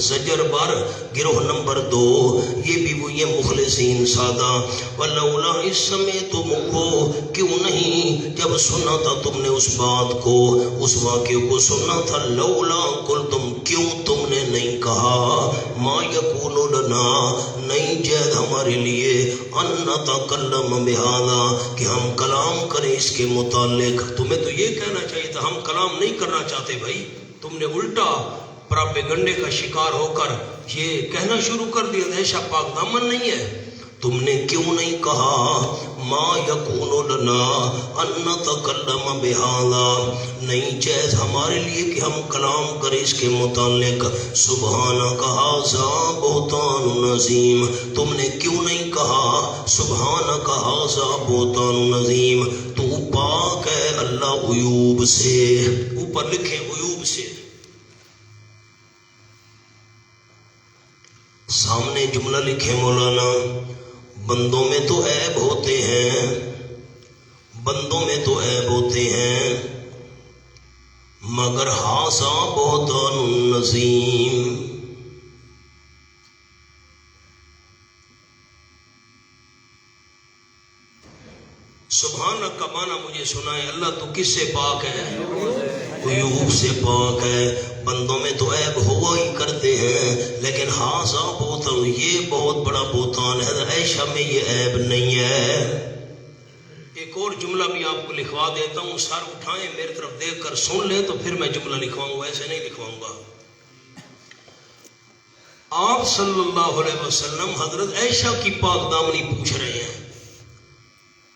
A: زجر بر گروہ نمبر 2, یہ بھی وہ یہ مخلصین سادہ. وَلَوْلَا اِس سَمِعْتُمُوهُ, کیوں نہیں جب سنا تھا تم نے اس بات کو, اس واقعے کو سنا تھا. لولا قلتم, کیوں تم نے نہیں کہا, ما یکون لنا, نہیں جائز ہمارے لیے, ان نتکلم بہذا, کہ ہم کلام کریں اس کے متعلق. تمہیں تو یہ کہنا چاہیے تھا, ہم کلام نہیں کرنا چاہتے. بھائی تم نے الٹا پراپیگنڈے کا شکار ہو کر یہ کہنا شروع کر دیا عائشہ پاک دامن نہیں ہے. تم نے کیوں نہیں کہا ما یکون لنا ان نتکلم بہذا, نہیں جائز ہمارے لیے کہ ہم کلام کریں اس کے متعلق. سبحانک ھذا بہتان عظیم, تم نے کیوں نہیں کہا سبحانک ھذا بہتان عظیم, تو پاک ہے اللہ عیوب سے. اوپر لکھے عیوب سے, سامنے جملہ لکھے مولانا, بندوں میں تو عیب ہوتے ہیں, بندوں میں تو عیب ہوتے ہیں, مگر ھذا بہتان عظیم. سبحانک کا معنی مجھے سنائے, اللہ تو کس سے پاک ہے؟ عیوب سے پاک ہے. بندوں میں تو عیب ہوا ہی کرتے ہیں, لیکن ھذا بہتان, یہ بہت بڑا بہتان ہے. عائشہ میں یہ عیب نہیں ہے. ایک اور جملہ بھی آپ کو لکھوا دیتا ہوں, سر اٹھائیں میری طرف دیکھ کر سن لیں تو پھر میں جملہ لکھواؤں گا, ایسے نہیں لکھواؤں گا. آپ صلی اللہ علیہ وسلم حضرت عائشہ کی پاک دامنی پوچھ رہے ہیں.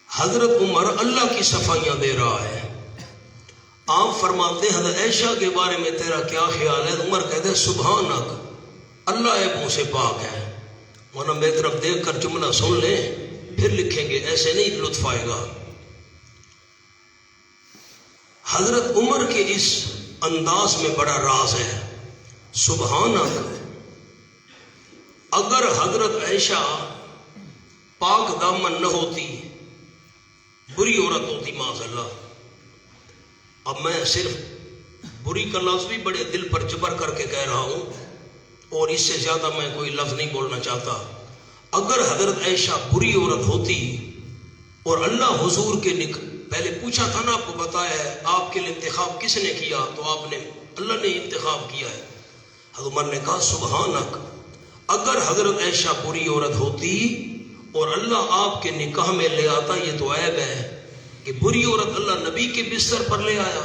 A: حضرت عمر اللہ کی صفائیاں دے رہا ہے. آپ فرماتے ہیں حضرت عائشہ کے بارے میں تیرا کیا خیال ہے؟ عمر کہتے ہیں سبحانک, اللہ عیبوں سے پاک ہے. ورنہ میری طرف دیکھ کر جملہ سن لیں پھر لکھیں گے, ایسے نہیں لطف آئے گا. حضرت عمر کے اس انداز میں بڑا راز ہے. سبحانک, اگر حضرت عائشہ پاک دامن نہ ہوتی, بری عورت ہوتی معاذ اللہ, اب میں صرف بری کا لفظ بھی بڑے دل پر جبر کر کے کہہ رہا ہوں, اور اس سے زیادہ میں کوئی لفظ نہیں بولنا چاہتا. اگر حضرت عائشہ بری عورت ہوتی اور اللہ حضور کے پہلے پوچھا تھا نا, آپ کو بتایا ہے آپ کے لیے انتخاب کس نے کیا, تو آپ نے اللہ نے انتخاب کیا ہے. حضرت عمر نے کہا سبحانک, اگر حضرت عائشہ بری عورت ہوتی اور اللہ آپ کے نکاح میں لے آتا, یہ تو عیب ہے کہ بری عورت اللہ نبی کے بستر پر لے آیا,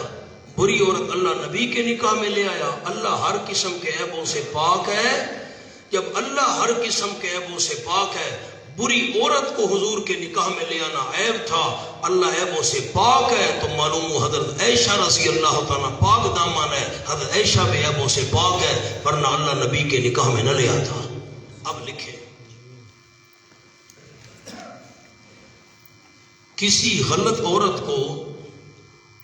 A: بری عورت اللہ نبی کے نکاح میں لے آیا. اللہ ہر قسم کے عیبوں سے پاک ہے. جب اللہ ہر قسم کے عیبوں سے پاک ہے, بری عورت کو حضور کے نکاح میں لے آنا عیب تھا, اللہ عیبوں سے پاک ہے, تو معلوم ہو حضرت عائشہ رضی اللہ تعالیٰ پاک دامن ہے. حضرت عائشہ بھی عیبوں سے پاک ہے, ورنہ اللہ نبی کے نکاح میں نہ لے آتا. اب لکھیں, کسی غلط عورت کو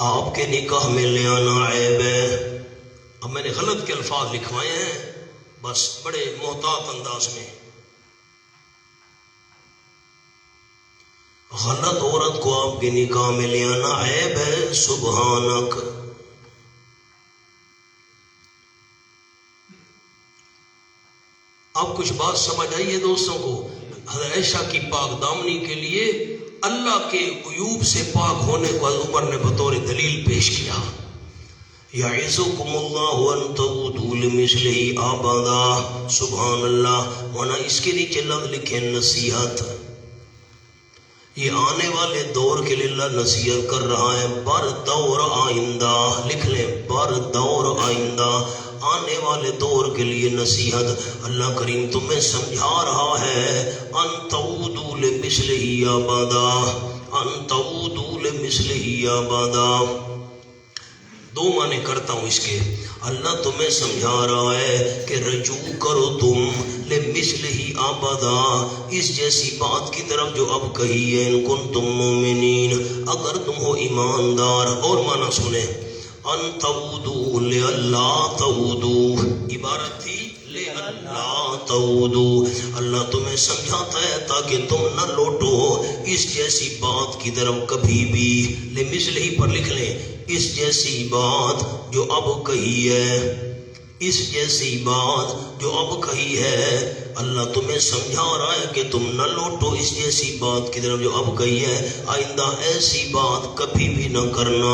A: آپ کے نکاح میں لے آنا عیب ہے. اب میں نے غلط کے الفاظ لکھوائے ہیں بس بڑے محتاط انداز میں. غلط عورت کو آپ کے نکاح میں لے آنا عیب ہے. سبحانک, اب کچھ بات سمجھ آئیے دوستوں کو. حضرت عائشہ کی پاک دامنی کے لیے اللہ کے عیوب سے پاک ہونے کو عمر نے بطور دلیل پیش کیا. یعظکم اللہ ان تعودوا لمثلہ ابدا. سبحان اللہ. ہونا اس کے نیچے لفظ لکھے نصیحت, یہ آنے والے دور کے لیے اللہ نصیحت کر رہا ہے. بر دور آئندہ, لکھ لیں, بر دور آئندہ, آنے والے دور کے لیے نصیحت. اللہ کریم تمہیں سمجھا رہا ہے, ان تعودوا لمثلہ ابدا, ان تعودوا لمثلہ ابدا. دو معنی کرتا ہوں اس کے. اللہ تمہیں سمجھا رہا ہے کہ رجوع کرو تم لمثلہ ابدا، اس جیسی بات کی طرف جو اب کہی ہے، ان کنتم مومنین، اگر تم ہو ایماندار. اور معنی سنیں، ان تعودوا لئلا تعودوا، عبارت تھی لئلا تعودوا، اللہ تمہیں سمجھاتا ہے تاکہ تم نہ لوٹو اس جیسی بات کی طرف کبھی بھی. لمثلہ پر لکھ لیں، اس جیسی بات جو اب کہی ہے، اس جیسی بات جو اب کہی ہے. اللہ تمہیں سمجھا رہا ہے کہ تم نہ لوٹو اس جیسی بات کی طرف جو اب کہی ہے، آئندہ ایسی بات کبھی بھی نہ کرنا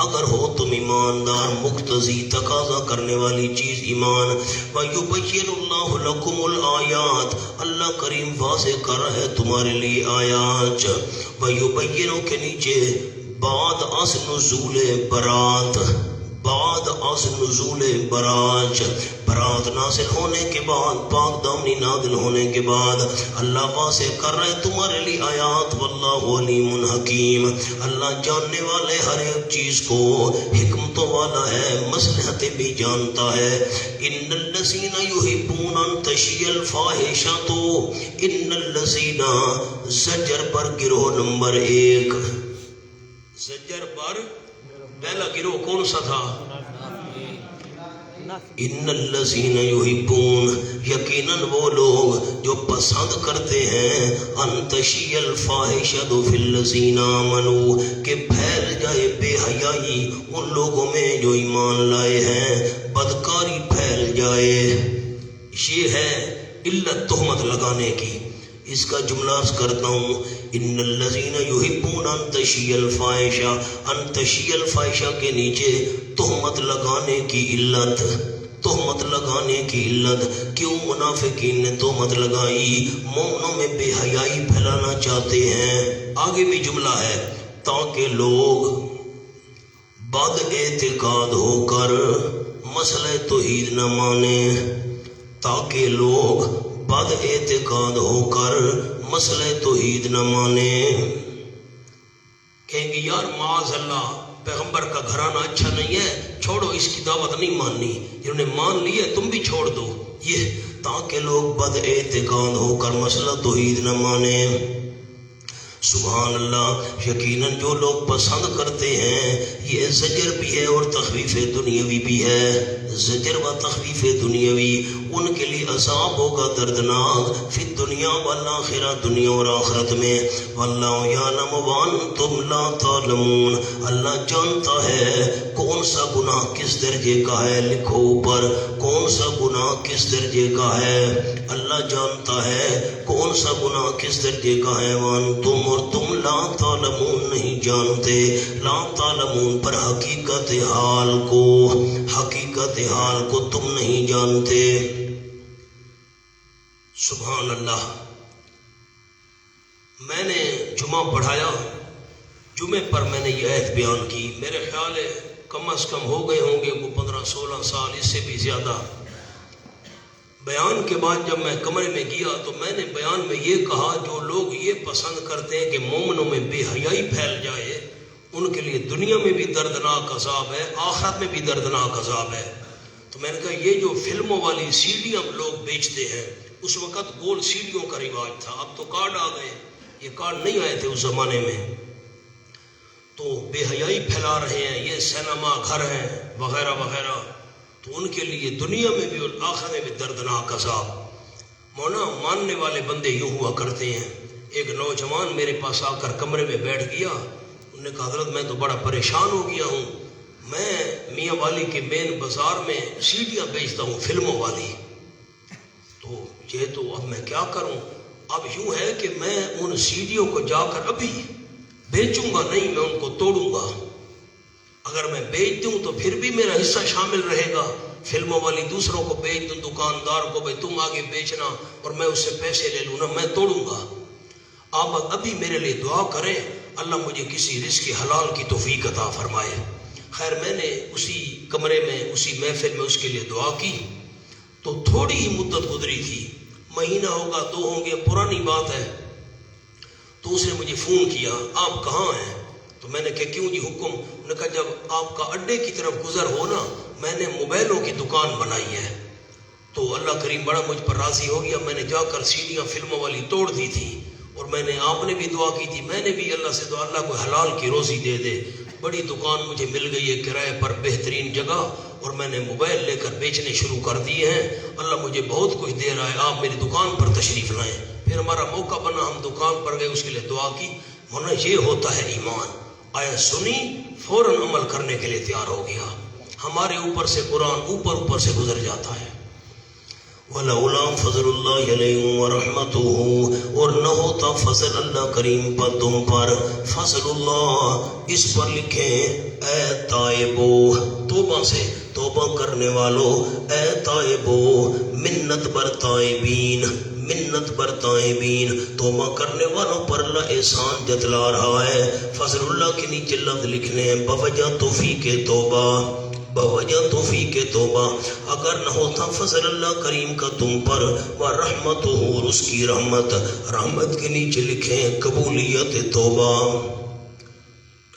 A: اگر ہو تم ایماندار. مقتضی تقاضا کرنے والی چیز ایمان. وَيُبَيِّنُ اللَّهُ لَكُمُ الْآيَاتِ، اللہ کریم واضح کر رہا ہے تمہارے لیے آیات. وَيُبَيِّنُ کے نیچے بعد از نزول برات، بعد از نزول برات، برات نازل ہونے کے بعد، پاک دامنی نازل ہونے کے بعد اللہ واضح کر رہے تمہارے لیے آیات. واللہ علیم حکیم، اللہ جاننے والے ہر ایک چیز کو، حکمتوں والا ہے، مصلحتیں بھی جانتا ہے. ان الذین یحبون ان تشیع الفاحشۃ، ان الذین، زجر پر گروہ نمبر 1، زجر پر پہلا گروہ کون سا تھا؟ ان الذین یحبون، یقیناً وہ لوگ جو پسند کرتے ہیں، ان تشیع الفاحشۃ فی الذین آمنوا، کہ پھیل جائے بے حیائی ان لوگوں میں جو ایمان لائے ہیں، بدکاری پھیل جائے. یہ ہے علت تہمت لگانے کی. اس کا جملہ عرض کرتا ہوں، ان الذین یحبون ان تشیع الفاحشہ، ان تشیع الفاحشہ کے نیچے تہمت لگانے کی علت، تہمت لگانے کی علت. کیوں منافقین نے تہمت لگائی؟ مومنوں میں بے حیائی پھیلانا چاہتے ہیں. آگے بھی جملہ ہے، تاکہ لوگ بد اعتقاد ہو کر مسئلہ توحید نہ مانے، تاکہ لوگ بد اعتقاد ہو کر مسئلہ توحید نہ مانے. کہیں گے یار معاذ اللہ پیغمبر کا گھرانہ اچھا نہیں ہے، چھوڑو اس کی دعوت نہیں ماننی. جنہوں نے مان لی ہے تم بھی چھوڑ دو. یہ تاکہ لوگ بد اعتقاد ہو کر مسئلہ توحید نہ مانے. سبحان اللہ. یقیناً جو لوگ پسند کرتے ہیں، یہ زجر بھی ہے اور تخویف دنیاوی بھی ہے. زجر و تخویف دنیاوی، ان کے لیے عذاب ہوگا دردناک فی الدنیا والآخرہ، دنیا اور آخرت میں. واللہ یعلم وانتم لا تعلمون، اللہ جانتا ہے کون سا گناہ کس درجے کا ہے. لکھو اوپر، کون سا گناہ کس درجے کا ہے. اللہ جانتا ہے کون سا گناہ کس درجے کا ہے. وانتم، اور تم لا تعلمون، نہیں جانتے. لا تعلمون پر حقیقت حال کو، حقیقت حال کو تم نہیں جانتے. سبحان اللہ. میں نے جمعہ پڑھایا، جمعے پر میں نے یہ آیت بیان کی. میرے خیال ہے کم از کم ہو گئے ہوں گے وہ 15-16 سال، اس سے بھی زیادہ. بیان کے بعد جب میں کمرے میں گیا تو میں نے بیان میں یہ کہا، جو لوگ یہ پسند کرتے ہیں کہ مومنوں میں بے حیائی پھیل جائے، ان کے لیے دنیا میں بھی دردناک عذاب ہے، آخرت میں بھی دردناک عذاب ہے. تو میں نے کہا یہ جو فلموں والی سیڈیاں لوگ بیچتے ہیں، اس وقت گول سیڈیوں کا رواج تھا، اب تو کارڈ آ گئے، یہ کارڈ نہیں آئے تھے اس زمانے میں. تو بے حیائی پھیلا رہے ہیں، یہ سینما گھر ہیں وغیرہ وغیرہ. تو ان کے لیے دنیا میں بھی اور آخرت میں بھی دردناک عذاب. مونا ماننے والے بندے یوں ہوا کرتے ہیں. ایک نوجوان میرے پاس آ کر کمرے میں بیٹھ گیا. انہوں نے کہا حضرت میں تو بڑا پریشان ہو گیا ہوں، میں میاں والی کے مین بازار میں سیڈیاں بیچتا ہوں فلموں والی. تو یہ تو اب میں کیا کروں؟ اب یوں ہے کہ میں ان سیڈیوں کو جا کر ابھی بیچوں گا نہیں، میں ان کو توڑوں گا. اگر میں بیچ دوں تو پھر بھی میرا حصہ شامل رہے گا. فلموں والی دوسروں کو بیچ دوں، دکاندار کو، بھائی تم آگے بیچنا اور میں اس سے پیسے لے لوں نا، میں توڑوں گا. آپ ابھی میرے لیے دعا کریں، اللہ مجھے کسی رزق حلال کی توفیق عطا فرمائے. خیر میں نے اسی کمرے میں، اسی محفل میں اس کے لیے دعا کی. تو تھوڑی ہی مدت گزری تھی، مہینہ ہوگا 2 ہوں گے، پرانی بات ہے. تو اس نے مجھے فون کیا، آپ کہاں ہیں؟ تو میں نے کہا کیوں جی حکم؟ نے کہا جب آپ کا اڈے کی طرف گزر ہو نا، میں نے موبائلوں کی دکان بنائی ہے، تو اللہ کریم بڑا مجھ پر راضی ہو گیا، میں نے جا کر سیڑھیاں فلموں والی توڑ دی تھی، اور میں نے، آپ نے بھی دعا کی تھی، میں نے بھی اللہ سے دعا، اللہ کو حلال کی روزی دے دے، بڑی دکان مجھے مل گئی ہے کرائے پر، بہترین جگہ، اور میں نے موبائل لے کر بیچنے شروع کر دیے ہیں، اللہ مجھے بہت کچھ دے رہا ہے، آپ میری دکان پر تشریف لائیں۔ پھر ہمارا موقع بنا، ہم دکان پر گئے، اس کے لیے دعا کی، ورنہ یہ ہوتا ہے ایمان، آیا سنی فوراً عمل کرنے کے لیے تیار ہو گیا۔ ہمارے اوپر سے قرآن اوپر سے گزر جاتا ہے۔ وَلَوْلَا فَضْلُ اللَّهِ عَلَيْكُمْ وَرَحْمَتُهُ، اور نہ ہوتا فضل اللہ کریم پر تم پر، فضل اللہ اس پر لکھیں اے تائبو، توبہ سے توبہ کرنے والو، اے تائبو منت بر تائبین، منت بر تائبین، توبہ کرنے والوں پر اللہ احسان جتلا رہا ہے۔ فضل اللہ کے نیچے لفظ لکھنے ہیں بوجہ توفیق توبہ، بوجہ توفیق توبہ، اگر نہ ہوتا فضل اللہ کریم کا تم پر، ورحمتہ، اور اس کی رحمت، رحمت کے نیچے لکھیں قبولیت توبہ،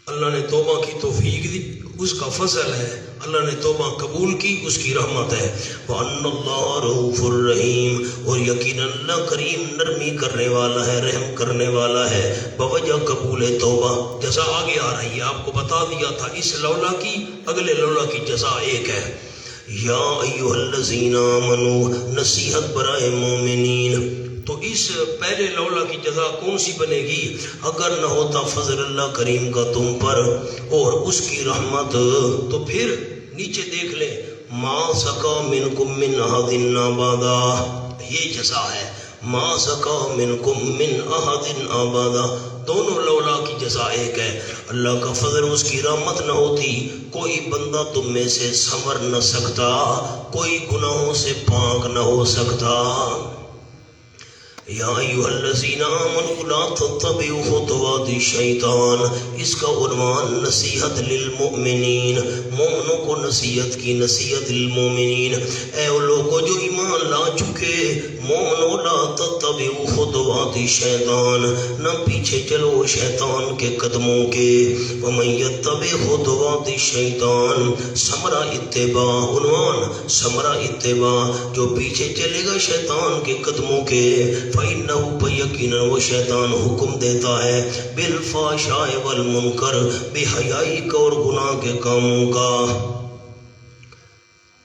A: اللہ نے توبہ کی توفیق دی، اس کا فضل ہے، اللہ نے توبہ قبول کی، اس کی رحمت ہے۔ وَأَنَّ اللَّهَ رَءُوفٌ الرَّحِيمٌ، اور یقیناً اللہ کریم نرمی کرنے والا ہے، رحم کرنے والا ہے، بوجہ قبول توبہ۔ جزا آگے آ رہی ہے، آپ کو بتا دیا تھا اس لولا کی، اگلے لولا کی جزا ایک ہے۔ یا ایھا الذین آمنوا، نصیحت برائے مومنین، تو اس پہلے لولا کی جزا کون سی بنے گی؟ اگر نہ ہوتا فضل اللہ کریم کا تم پر اور اس کی رحمت، تو پھر نیچے دیکھ لیں ما سقا منکم من احد ابدا، یہ جزا ہے، ما سقا منکم من احد ابدا، دونوں لولا کی جزا ایک ہے۔ اللہ کا فضل اس کی رحمت نہ ہوتی، کوئی بندہ تم میں سے سنور نہ سکتا، کوئی گناہوں سے پاک نہ ہو سکتا۔ یا ایھا الذین آمنوا لا تتبعوا خطوات الشیطان، اس کا عنوان نصیحت للمؤمنین، مومنوں کو نصیحت کی، نصیحت للمؤمنین، اے وہ لوگوں جو ایمان لا چکے، مومنو لا تتبعوا خطوات الشیطان، نہ پیچھے چلو شیطان کے قدموں کے، ومن یتبع خطوات الشیطان، ثمرہ اتباع، عنوان ثمرہ اتباع، جو پیچھے چلے گا شیطان کے قدموں کے، فَإِنَّهُ، یقیناً وہ شیطان حکم دیتا ہے بالفحشاء والمنکر، بے حیائی کا اور گناہ کے کاموں کا۔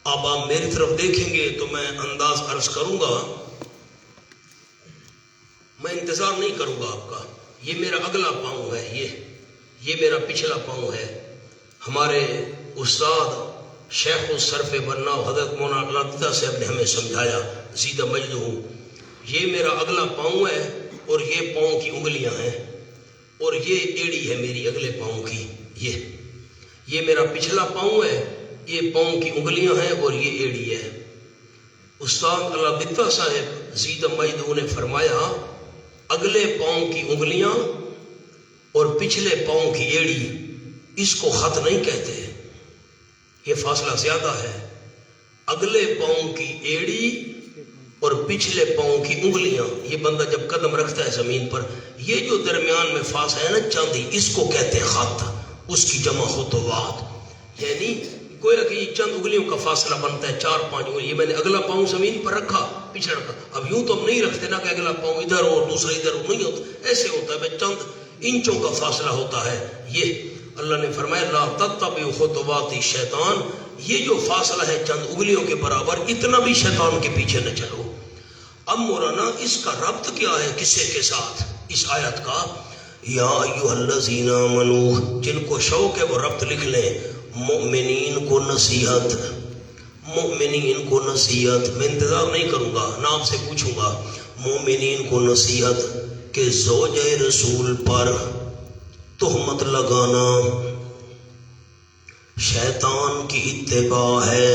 A: اب آپ میری طرف دیکھیں گے تو میں انداز عرض کروں گا، میں انتظار نہیں کروں گا آپ کا، یہ میرا اگلا پاؤں ہے، یہ میرا پچھلا پاؤں ہے۔ ہمارے استاد شیخ الصرف برنا حضرت مولانا علامہ صاحب نے ہمیں سمجھایا، زیدہ مجدہ، یہ میرا اگلا پاؤں ہے، اور یہ پاؤں کی انگلیاں ہیں، اور یہ ایڑی ہے میری اگلے پاؤں کی، یہ میرا پچھلا پاؤں ہے، یہ پاؤں کی انگلیاں ہیں، اور یہ ایڑی ہے۔ استاد علامہ صاحب زیدہ مجدہ نے فرمایا اگلے پاؤں کی انگلیاں اور پچھلے پاؤں کی ایڑی، اس کو خط نہیں کہتے، یہ فاصلہ زیادہ ہے۔ اگلے پاؤں کی ایڑی اور پچھلے پاؤں کی انگلیاں، یہ بندہ جب قدم رکھتا ہے زمین پر، یہ جو درمیان میں فاصلہ ہے نا چاندی، اس کو کہتے ہیں خط، اس کی جمع خطوات، یعنی گویا کہ یہ چند انگلیوں کا فاصلہ بنتا ہے، 4-5 انگلی، یہ میں نے اگلا پاؤں زمین پر رکھا، پچھلا رکھا۔ اب یوں تو ہم نہیں رکھتے نا کہ اگلا پاؤں ادھر اور دوسرا ادھر، نہیں ہوتا، ایسے ہوتا ہے، چند انچوں کا فاصلہ ہوتا ہے۔ یہ اللہ نے فرمایا لا تتبعوا خطوات الشیطان، یہ جو فاصلہ ہے چند انگلیوں کے برابر، اتنا بھی شیطان کے پیچھے نہ چلو۔ اب مولانا اس کا ربط کیا ہے قصے کے ساتھ اس آیت کا؟ یا ایھا الذین آمنوا، جن کو شوق ہے وہ ربط لکھ لیں، مؤمنین کو نصیحت، مؤمنین کو نصیحت، میں انتظار نہیں کروں گا، نہ آپ سے پوچھوں گا، مومنین کو نصیحت کہ زوج رسول پر تہمت لگانا شیطان کی اتباع ہے۔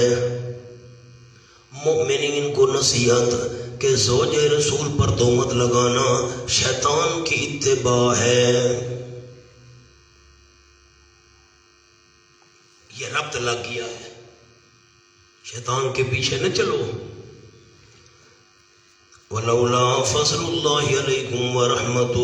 A: مومنین کو نصیحت کہ زوج رسول پر تہمت لگانا شیطان کی اتباع ہے۔ یہ ربط لگ گیا ہے، شیطان کے پیچھے نہ چلو۔ ولولا فضل اللہ علیکم ورحمتہ،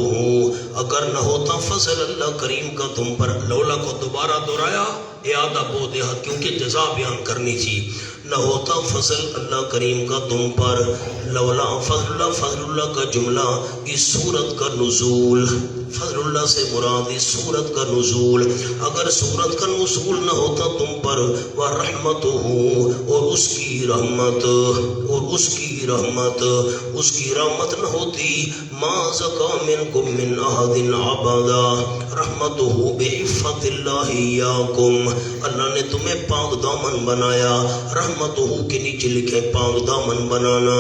A: اگر نہ ہوتا فضل اللہ کریم کا تم پر، لولا کو دوبارہ دہرایا اعادہ بو دیہات کیونکہ جزا بیان کرنی تھی، نہ ہوتا فضل اللہ کریم کا تم پر، لولا فضل اللہ کا جملہ اس سورت کا نزول، فضل اللہ سے مراد اس سورت کا نزول، اگر سورت کا نزول نہ ہوتا تم پر، ورحمتہ اور اس کی رحمت، اور اس کی رحمت، اس کی رحمت نہ ہوتی، ما زکا منکم من احد ابدا، رحمتہ بعفت اللہ ایاکم، اللہ نے تمہیں پاک دامن بنایا، رحمتہ کے نیچے لکھے پاک دامن بنانا،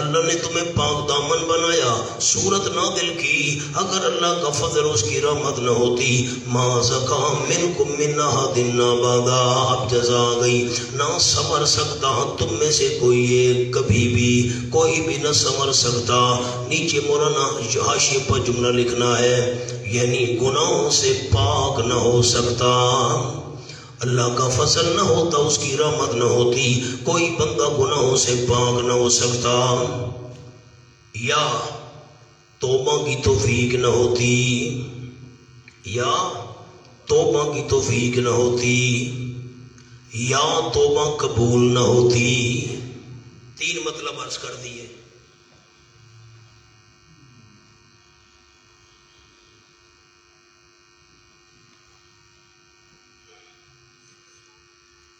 A: اللہ نے تمہیں پاک دامن بنایا، سورت نازل کی، اگر اللہ کا فضل اس کی رحمت نہ ہوتی، ما زکا منکم من احد ابدا، اب جزا گئی، نہ سمر سکتا تم میں سے کوئی ایک، کبھی بھی کوئی بھی نہ سمر سکتا، نیچے مولانا حاشیے پر جملہ لکھنا ہے، یعنی گناہوں سے پاک نہ ہو سکتا، اللہ کا فضل نہ ہوتا، اس کی رحمت نہ ہوتی، کوئی بندہ گناہوں سے پاک نہ ہو سکتا، یا توبہ کی توفیق نہ ہوتی، یا توبہ کی توفیق نہ ہوتی، یا توبہ قبول نہ ہوتی، تین مطلب عرض کر دیے۔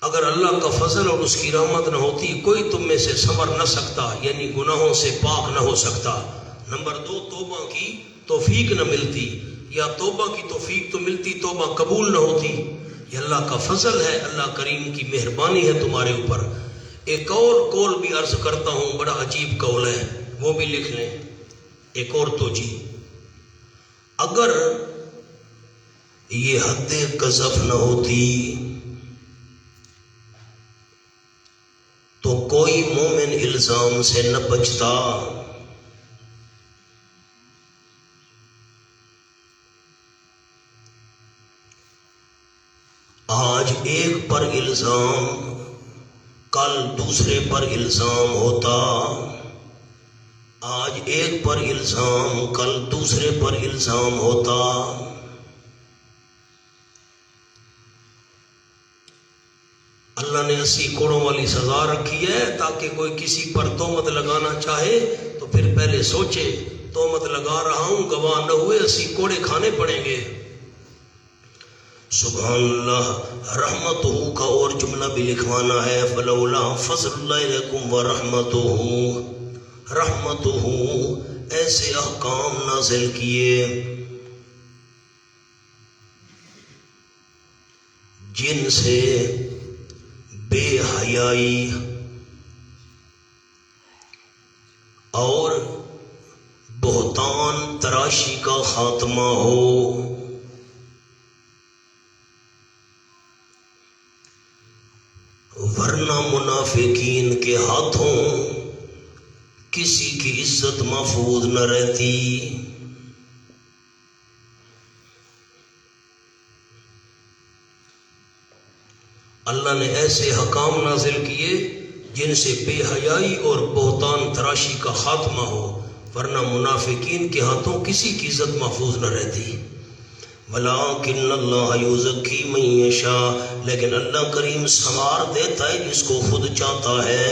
A: اگر اللہ کا فضل اور اس کی رحمت نہ ہوتی، کوئی تم میں سے سنور نہ سکتا، یعنی گناہوں سے پاک نہ ہو سکتا۔ نمبر دو، توبہ کی توفیق نہ ملتی، یا توبہ کی توفیق تو ملتی، توبہ قبول نہ ہوتی، یہ اللہ کا فضل ہے، اللہ کریم کی مہربانی ہے تمہارے اوپر۔ ایک اور قول بھی عرض کرتا ہوں، بڑا عجیب قول ہے، وہ بھی لکھ لیں، ایک اور توجیہ، اگر یہ حد قذف نہ ہوتی تو کوئی مومن الزام سے نہ بچتا، آج ایک پر الزام کل دوسرے پر الزام ہوتا، آج ایک پر الزام کل دوسرے پر الزام ہوتا، اللہ نے 80 کوڑوں والی سزا رکھی ہے تاکہ کوئی کسی پر تہمت لگانا چاہے تو پھر پہلے سوچے، تہمت لگا رہا ہوں، گواہ نہ ہوئے 80 کوڑے کھانے پڑیں گے۔ سبحان اللہ، رحمتہ کا اور جملہ بھی لکھوانا ہے، فلولا فضل اللہ علیکم ورحمتہ، رحمتہ ایسے احکام نازل کیے جن سے بے حیائی اور بہتان تراشی کا خاتمہ ہو، ورنہ منافقین کے ہاتھوں کسی کی عزت محفوظ نہ رہتی۔ اللہ نے ایسے حکام نازل کیے جن سے بے حیائی اور بہتان تراشی کا خاتمہ ہو، ورنہ منافقین کے ہاتھوں کسی کی عزت محفوظ نہ رہتی۔ وَلَٰكِنَّ اللَّهَ يُزَكِّي مَن يَشَاءُ، لیکن اللہ کریم سنوار دیتا ہے جس کو خود چاہتا ہے۔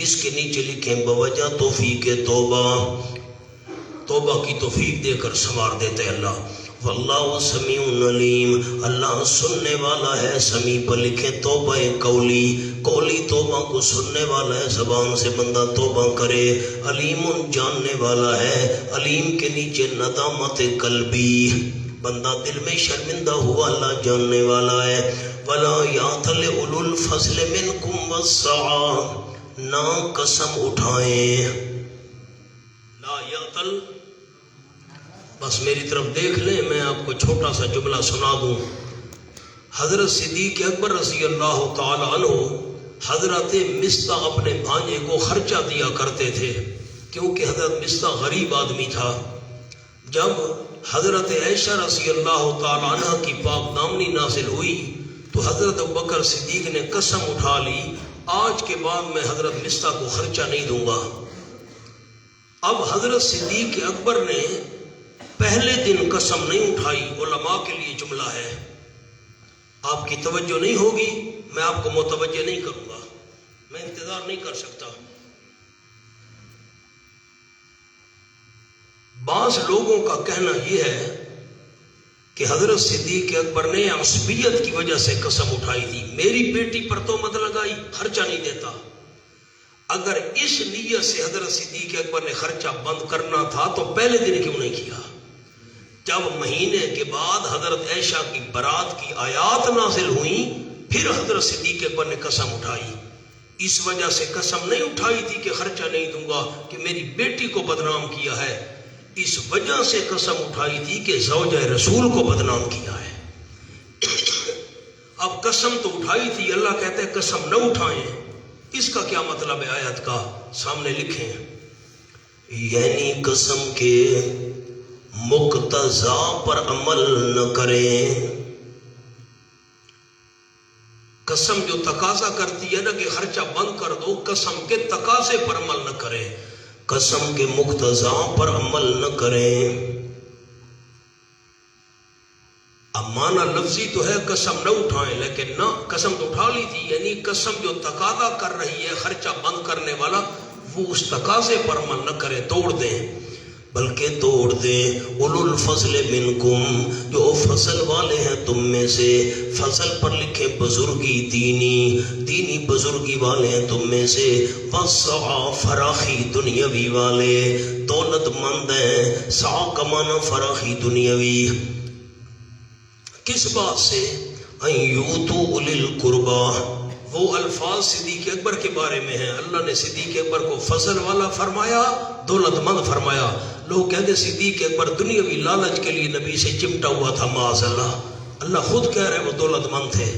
A: اس کے نیچے لکھیں بوجہ توفیق توبہ، توبہ کی توفیق دے کر سنوار دیتا ہے اللہ۔ واللہ سمیع علیم، اللہ سننے والا ہے، سمیع پر لکھیں توبہ قولی، قولی توبہ کو سننے والا ہے، زبان سے بندہ توبہ کرے، علیم جاننے والا ہے، علیم کے نیچے ندامت قلبی، بندہ دل میں شرمندہ ہوا اللہ جاننے والا ہے۔ ولا یاتل اولو الفضل منکم والسعہ، نہ قسم اٹھائیں، لا یاتل، بس میری طرف دیکھ لیں، میں آپ کو چھوٹا سا جملہ سنا دوں۔ حضرت صدیق اکبر رضی اللہ تعالی عنہ حضرت مصطح اپنے بھانجے کو خرچہ دیا کرتے تھے، کیونکہ حضرت مصطح غریب آدمی تھا۔ جب حضرت عائشہ رضی اللہ تعالی عنہ کی پاک دامنی نازل ہوئی تو حضرت ابوبکر صدیق نے قسم اٹھا لی، آج کے بعد میں حضرت مصطح کو خرچہ نہیں دوں گا۔ اب حضرت صدیق اکبر نے پہلے دن قسم نہیں اٹھائی، علماء کے لیے جملہ ہے، آپ کی توجہ نہیں ہوگی، میں آپ کو متوجہ نہیں کروں گا، میں انتظار نہیں کر سکتا۔ بعض لوگوں کا کہنا یہ ہے کہ حضرت صدیق اکبر نے عصبیت کی وجہ سے قسم اٹھائی تھی، میری بیٹی پر تہمت لگائی، خرچہ نہیں دیتا۔ اگر اس نیت سے حضرت صدیق اکبر نے خرچہ بند کرنا تھا تو پہلے دن کیوں نہیں کیا؟ جب مہینے کے بعد حضرت عائشہ کی برات کی آیات نازل ہوئیں، پھر حضرت صدیق اکبر نے قسم اٹھائی۔ اس وجہ سے قسم نہیں اٹھائی تھی کہ خرچہ نہیں دوں گا، کہ میری بیٹی کو بدنام کیا ہے، اس وجہ سے قسم اٹھائی تھی کہ زوجہ رسول کو بدنام کیا ہے۔ اب قسم تو اٹھائی تھی، اللہ کہتے ہیں قسم نہ اٹھائیں، اس کا کیا مطلب ہے آیت کا؟ سامنے لکھیں، یعنی قسم کے مقتضا پر عمل نہ کریں۔ قسم جو تقاضا کرتی ہے نا کہ خرچہ بند کر دو، قسم کے تقاضے پر عمل نہ کریں، قسم کے مقتضا پر عمل نہ کریں۔ اب معنی لفظی تو ہے قسم نہ اٹھائیں، لیکن نہ، قسم تو اٹھا لی تھی، یعنی قسم جو تقاضا کر رہی ہے خرچہ بند کرنے والا، وہ اس تقاضے پر عمل نہ کرے، توڑ دیں، بلکہ توڑ دیں۔ اولو الفضل منکم، جو فضل والے ہیں تم میں سے، فضل پر لکھیں بزرگی، دینی بزرگی والے ہیں تم میں سے، وسع، فراخی دنیاوی والے، دولت مند ہیں، سع کمانا فراخی دنیاوی، کس بات سے؟ ایوتو اولی القربا، وہ الفاظ صدیق اکبر کے بارے میں ہیں۔ اللہ نے صدیق اکبر کو فضل والا فرمایا، دولت مند فرمایا۔ لوگ کہتے صدیق اکبر دنیاوی لالچ کے لیے نبی سے چمٹا ہوا تھا، معاذ اللہ، اللہ خود کہہ رہے وہ دولت مند تھے۔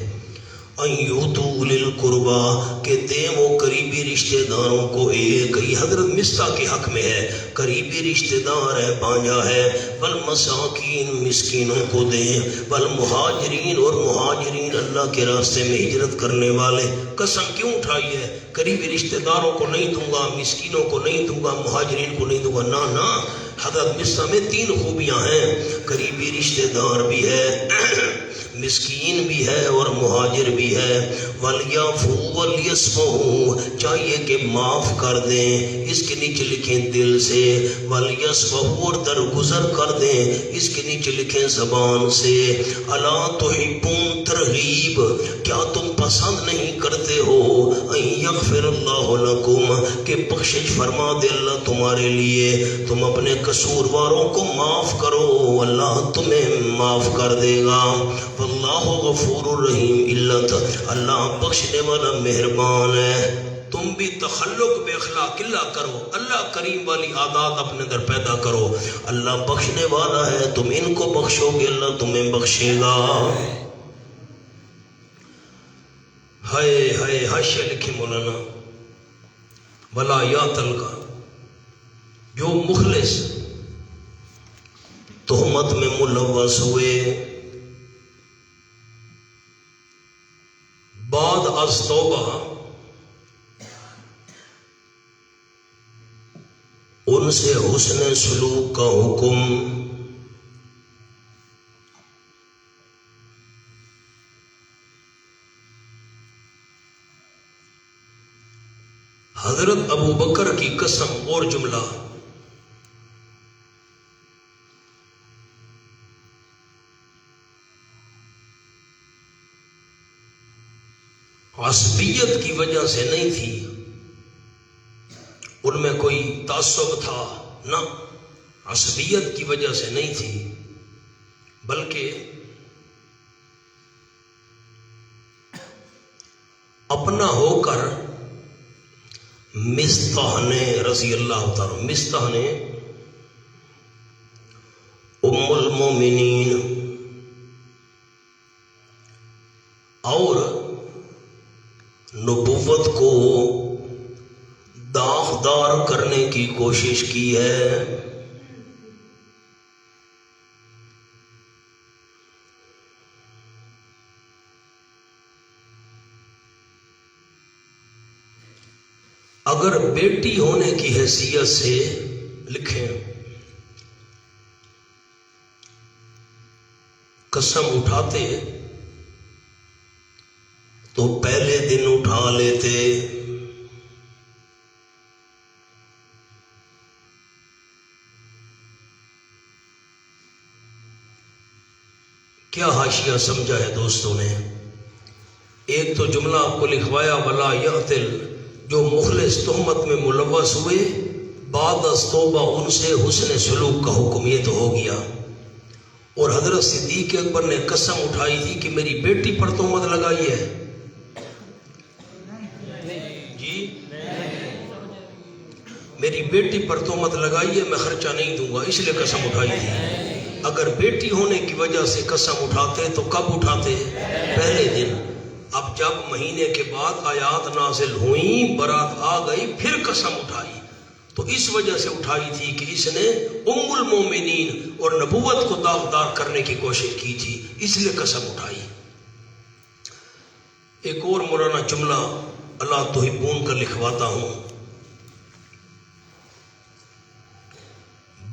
A: ایوتو اولی القربا، کہ دیں وہ قریبی رشتہ داروں کو، ایک ہی حضرت مصطفیٰ کے حق میں ہے، قریبی رشتہ دار ہے، بانجا ہے، والمساکین، مسکینوں کو دیں، والمہاجرین، اور مہاجرین اللہ کے راستے میں ہجرت کرنے والے۔ قسم کیوں اٹھائی ہے؟ قریبی رشتہ داروں کو نہیں دوں گا، مسکینوں کو نہیں دوں گا، مہاجرین کو نہیں دوں گا، نہ، حضرت مصطفیٰ میں 3 خوبیاں ہیں، قریبی رشتہ دار بھی ہے، مسکین بھی ہے، اور مہاجر بھی ہے۔ وَلْيَعْفُوا وَلْيَصْفَحُوا، چاہیے کہ معاف کر دیں، اس کے نیچے لکھیں دل سے، وَلْيَصْفَحُوا، اور درگزر کر دیں، اس کے نیچے لکھیں زبان سے۔ أَلَا تُحِبُّونَ، ترغیب، کیا تم پسند نہیں کرتے ہو، أَن يَغْفِرَ اللَّهُ لَكُمْ، کہ بخشش فرما دے اللہ تمہارے لیے، تم اپنے قصورواروں کو معاف کرو، اللہ تمہیں معاف کر دے گا۔ واللہ غفور الرحیم، اللہ بخشنے والا مہربان ہے۔ تم بھی تخلق بے اخلاق اللہ کرو، اللہ کریم والی عادات اپنے اندر پیدا کرو، اللہ بخشنے والا ہے، تم ان کو بخشو گے اللہ تمہیں بخشے گا۔ ہائے ہائے، حاشیہ لکھے مولانا، ولا یا تلقا، جو مخلص تہمت میں ملوث ہوئے، بعد از توبہ ان سے حسن سلوک کا حکم، حضرت ابو بکر کی قسم اور جملہ، عصبیت کی وجہ سے نہیں تھی، ان میں کوئی تعصب تھا نہ، عصبیت کی وجہ سے نہیں تھی، بلکہ اپنا ہو کر مصطفیٰ نے رضی اللہ تعالی، مصطفیٰ نے ام المومنین اور نبوت کو داغدار کرنے کی کوشش کی ہے۔ اگر بیٹی ہونے کی حیثیت سے لکھیں قسم اٹھاتے تو پہلے دن اٹھا لیتے، کیا حاشیہ سمجھا ہے دوستوں نے؟ ایک تو جملہ آپ کو لکھوایا ولا یعتل، جو مخلص تہمت میں ملوث ہوئے بعد از توبہ ان سے حسن سلوک کا حکم، یہ تو ہو گیا۔ اور حضرت صدیق اکبر نے قسم اٹھائی تھی کہ میری بیٹی پر تہمت لگائی ہے، جی میری بیٹی پر تہمت لگائی ہے، میں خرچہ نہیں دوں گا، اس لیے قسم اٹھائی تھی۔ اگر بیٹی ہونے کی وجہ سے قسم اٹھاتے تو کب اٹھاتے؟ پہلے دن۔ اب جب مہینے کے بعد آیات نازل ہوئیں، برات آ گئی، پھر قسم اٹھائی، تو اس وجہ سے اٹھائی تھی کہ اس نے ام المومنین اور نبوت کو داغدار کرنے کی کوشش کی تھی، اس لیے قسم اٹھائی۔ ایک اور مولانا جملہ اللہ تحبون کا لکھواتا ہوں،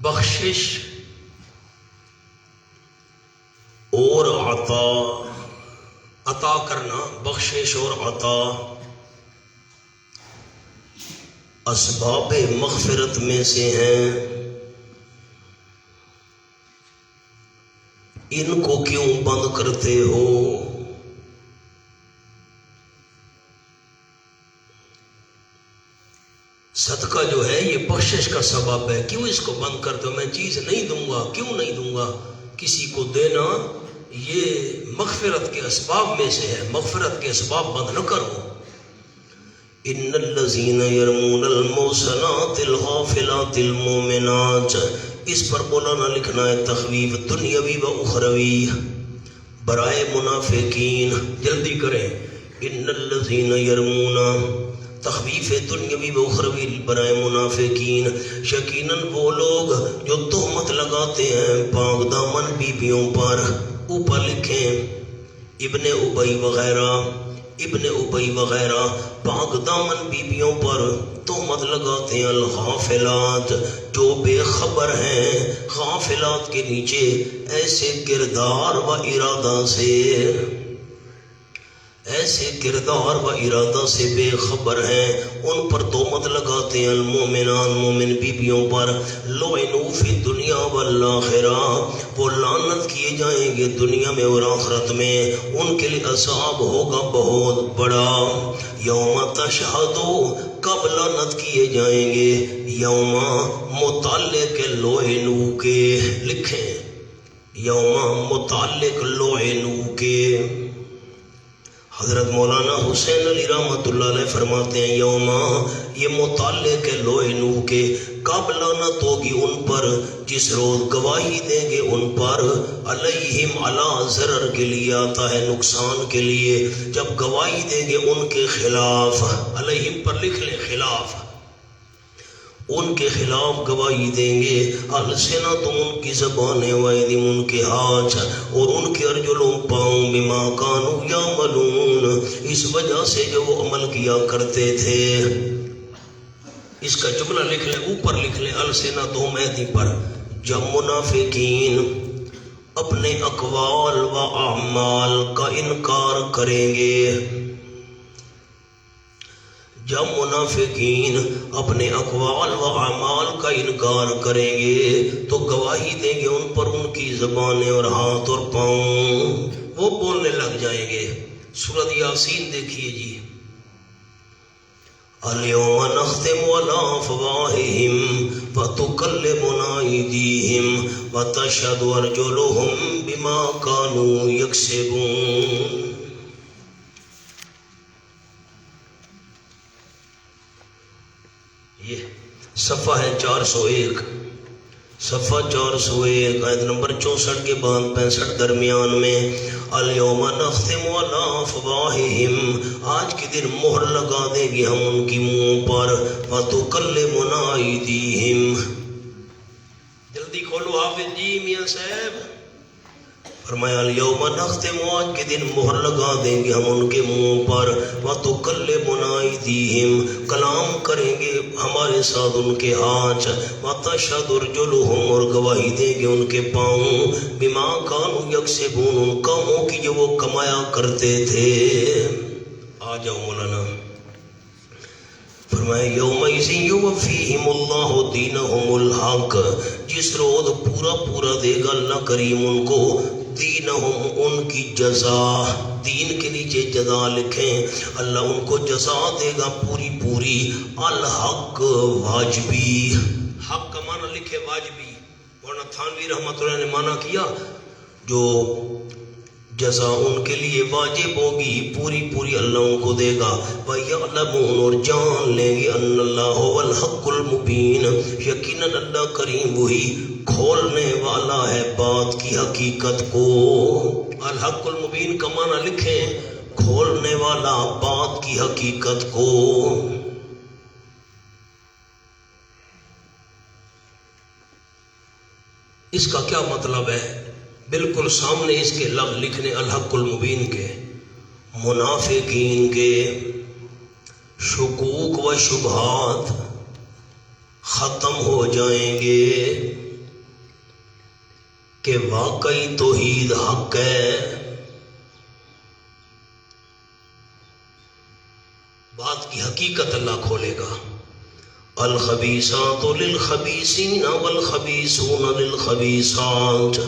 A: بخشش اور عطا کرنا، بخشش اور عطا اسباب مغفرت میں سے ہیں، ان کو کیوں بند کرتے ہو؟ صدقہ جو ہے یہ بخشش کا سبب ہے، کیوں اس کو بند کرتے ہو؟ میں چیز نہیں دوں گا، کیوں نہیں دوں گا؟ کسی کو دینا یہ مغفرت کے اسباب میں سے ہے، مغفرت کے اسباب بند نہ کرو۔ ان الذین یرمون المحصنات الغافلات المؤمنات، اس پر مولانا لکھنا ہے تخویف دنیاوی و اخروی برائے منافقین، جلدی کریں۔ ان الذین یرمون، تخویف دنیاوی و اخروی برائے منافقین، یقیناً وہ لوگ جو تہمت لگاتے ہیں پاک دامن بیویوں پر، اوپر لکھیں ابن ابی وغیرہ پاک دامن بیویوں پر تہمت لگاتے ہیں، الغافلات جو بے خبر ہیں، غافلات کے نیچے ایسے کردار و ارادہ سے بے خبر ہیں، ان پر تہمت لگاتے ہیں، المومنان مومن بیبیوں پر، لعنوا فی الدنیا والآخرہ، وہ لعنت کیے جائیں گے دنیا میں اور آخرت میں، ان کے لیے عذاب ہوگا بہت بڑا۔ یوم تشہد، کب لعنت کیے جائیں گے؟ یوم متعلق لعنوا کے، لکھیں یوم متعلق لعنوا کے۔ حضرت مولانا حسین علی رحمۃ اللہ علیہ فرماتے ہیں یوما، یہ متعلق ہے لعنوا کے، کب لعنت ہوگی ان پر؟ جس روز گواہی دیں گے ان پر، علیہم علی ضرر کے لیے آتا ہے، نقصان کے لیے، جب گواہی دیں گے ان کے خلاف، علیہم پر لکھ لیں خلاف، ان کے خلاف گواہی دیں گے، السنتہم ان کی زبانیں، وایدہم ان کے ہاتھ، اور ان کے ارجلوں پاؤں، بما کانوا یعملون، اس وجہ سے جو وہ عمل کیا کرتے تھے۔ اس کا جملہ لکھ لیں، اوپر لکھ لیں السنتہم ایدی پر، جب منافقین اپنے اقوال و اعمال کا انکار کریں گے، جب منافقین اپنے اقوال و اعمال کا انکار کریں گے تو گواہی دیں گے ان پر ان کی زبانیں اور ہاتھ اور پاؤں، وہ بولنے لگ جائیں گے۔ سورۃ یاسین دیکھیے جی، الیوم نختم علی افواہہم وتکلمنا ایدیہم وتشہد ارجلہم بما کانوا یکسبون۔ یہ صفحہ ہے 401، صفحہ 401 آیت نمبر 64 کے بعد 65 درمیان میں، الیوم نختم علی افواہہم، آج کے دن مہر لگا دیں گے ہم ان کی منہوں پر، وتکلمنا ایدیہم، جلدی کھولو حافظ جی میاں صاحب، فرمایا الیوم نختم، آج کے دن مہر لگا دیں گے ہم ان کے منہوں پر، وتکلمنا ایدیہم، کلام کریں گے ہمارے ساتھ ان کے ہاتھ، وتشہد ارجلہم، اور گواہی دیں گے ان کے پاؤں، بما کانوا یکسبون، ان کاموں کی جو وہ کمایا کرتے تھے۔ آ جاؤ مولانا۔ فرمایا یومئذ یوفیہم اللہ دینہم الحق، جس روز پورا دے گا اللہ کریم ان کو دینہم، ان کی جزا، دین کے نیچے جزا لکھیں، اللہ ان کو جزا دے گا پوری الحق، واجبی، حق کا معنی لکھے واجبی، ورنہ تھانوی رحمۃ اللہ نے معنی کیا جو جزا ان کے لیے واجب ہوگی پوری اللہ ان کو دے گا۔ وَيَعْلَمُونَ، اور جان لیں گے، ان اللہ هو الحق المبین، یقیناً اللہ کریم وہی کھولنے والا ہے بات کی حقیقت کو۔ الحق المبین کا معنی لکھیں، کھولنے والا بات کی حقیقت کو۔ اس کا کیا مطلب ہے؟ بالکل سامنے اس کے لفظ لکھنے الحق المبین کے، منافقین کے شکوک و شبہات ختم ہو جائیں گے کہ واقعی توحید حق ہے۔ بات کی حقیقت اللہ کھولے گا۔ الخبیثات للخبیثین والخبیثون للخبیثات،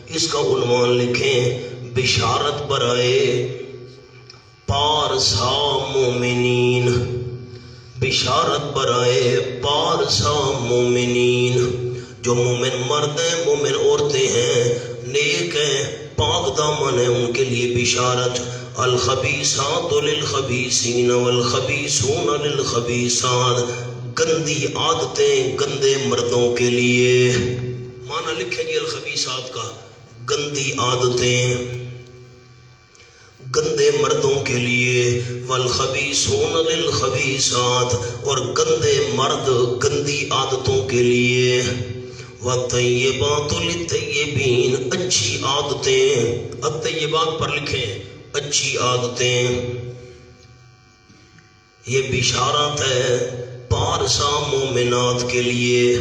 A: اس کا عنوان لکھیں، بشارت برائے پارسا مومنین، بشارت برائے پارسا مومنین، جو مومن مرد ہیں، مومن عورتیں ہیں، نیک ہیں، پاک دامن ہیں، ان کے لیے بشارت۔ الخبیثات للخبیثین والخبیثون للخبیثات، گندی عادتیں گندے مردوں کے لیے، معنی لکھیں گے الخبیثات کا، گندی عادتیں گندے مردوں کے لیے، والخبیثون للخبیثات، اور گندے مرد گندی عادتوں کے لیے، والطیبات للطیبین، اچھی عادتیں، الطیبات پر لکھیں اچھی عادتیں۔ یہ بشارت ہے پارسا مومنات کے لیے،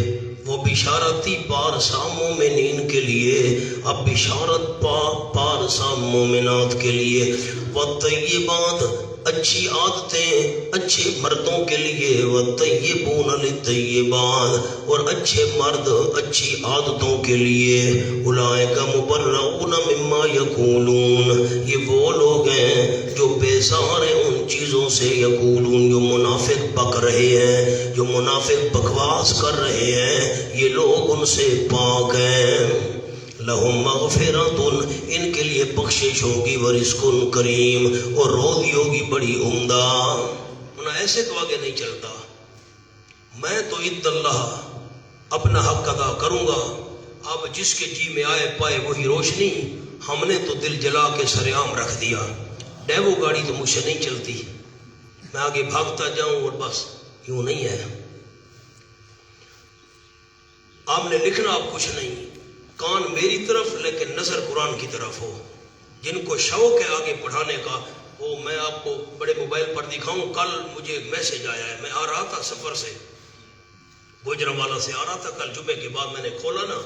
A: وہ بشارت تھی پارسا مومنین کے لیے، اب بشارت پارسا مومنات کے لیے۔ والطیبات، اچھی عادتیں اچھے مردوں کے لیے، والطیبون للطیبات، اور اچھے مرد اچھی عادتوں کے لیے۔ اولئک مبرؤون مما یقولون، یہ وہ لوگ ہیں جو بیزار ہیں ان چیزوں سے، یقولون، جو منافق بک رہے ہیں، جو منافق بکواس کر رہے ہیں، یہ لوگ ان سے پاک ہیں۔ لہم مغفرۃ، ان کے لیے بخشش ہوگی، ورزق کریم، اور روزی ہوگی بڑی عمدہ۔ انہیں ایسے تو آگے نہیں چلتا، میں تو عند اللہ اپنا حق ادا کروں گا، اب جس کے جی میں آئے پائے وہی روشنی، ہم نے تو دل جلا کے سرعام رکھ دیا، ڈیوو گاڑی تو مجھ سے نہیں چلتی، میں آگے بھاگتا جاؤں اور بس، یوں نہیں ہے۔ آپ نے لکھنا اب کچھ نہیں، کان میری طرف لیکن نظر قرآن کی طرف ہو۔ جن کو شوق ہے آگے پڑھانے کا، وہ میں آپ کو بڑے موبائل پر دکھاؤں۔ کل مجھے میسج آیا ہے، میں آ رہا تھا سفر سے، گوجرانوالہ سے آ رہا تھا، کل جمعے کے بعد میں نے کھولا نا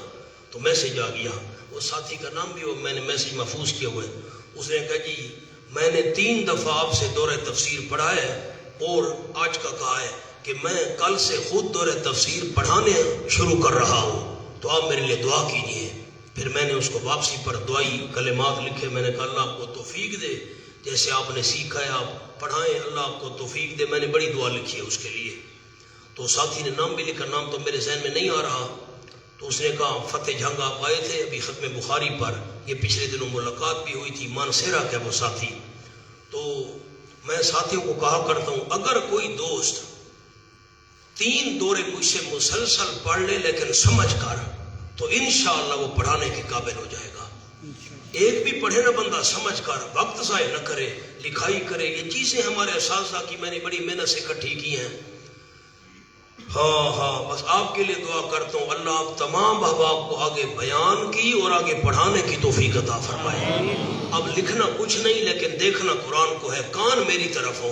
A: تو میسج آ گیا، وہ ساتھی کا نام بھی وہ میں نے میسج محفوظ کیا ہوا ہے۔ اس نے کہا جی میں نے 3 دفعہ آپ سے دورہ تفسیر پڑھا ہے، اور آج کا کہا ہے کہ میں کل سے خود دورہ تفسیر پڑھانے شروع کر رہا ہوں، تو آپ میرے لیے دعا کیجیے۔ پھر میں نے اس کو واپسی پر دعائی کلمات لکھے، میں نے کہا اللہ آپ کو توفیق دے، جیسے آپ نے سیکھا ہے آپ پڑھائیں، اللہ آپ کو توفیق دے۔ میں نے بڑی دعا لکھی ہے اس کے لیے۔ تو ساتھی نے نام بھی لکھا، نام تو میرے ذہن میں نہیں آ رہا، تو اس نے کہا فتح جھنگ آپ آئے تھے ابھی ختم بخاری پر، یہ پچھلے دنوں ملاقات بھی ہوئی تھی، مانسیرا کا وہ ساتھی۔ تو میں ساتھیوں کو کہا کرتا ہوں اگر کوئی دوست 3 دورے مجھ سے مسلسل پڑھ لے لیکن سمجھ کر، تو انشاءاللہ وہ پڑھانے کے قابل ہو جائے گا۔ ایک بھی پڑھے نہ بندہ سمجھ کر، وقت ضائع نہ کرے، لکھائی کرے، یہ چیزیں ہمارے اساتذہ کی میں نے بڑی محنت سے اکٹھی کی ہیں۔ ہاں بس آپ کے لیے دعا کرتا ہوں اللہ آپ تمام احباب کو آگے بیان کی اور آگے پڑھانے کی توفیق عطا فرمائے۔ اب لکھنا کچھ نہیں لیکن دیکھنا قرآن کو ہے، کان میری طرف ہو۔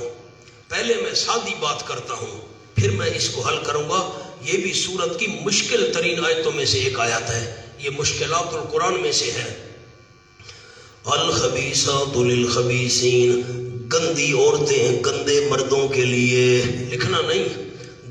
A: پہلے میں سادی بات کرتا ہوں پھر میں اس کو حل کروں گا۔ یہ بھی سورت کی مشکل ترین آیتوں میں سے ایک آیت ہے، یہ مشکلات القرآن میں سے ہے۔ الخبیثات للخبیثین، گندی عورتیں گندے مردوں کے لیے، لکھنا نہیں،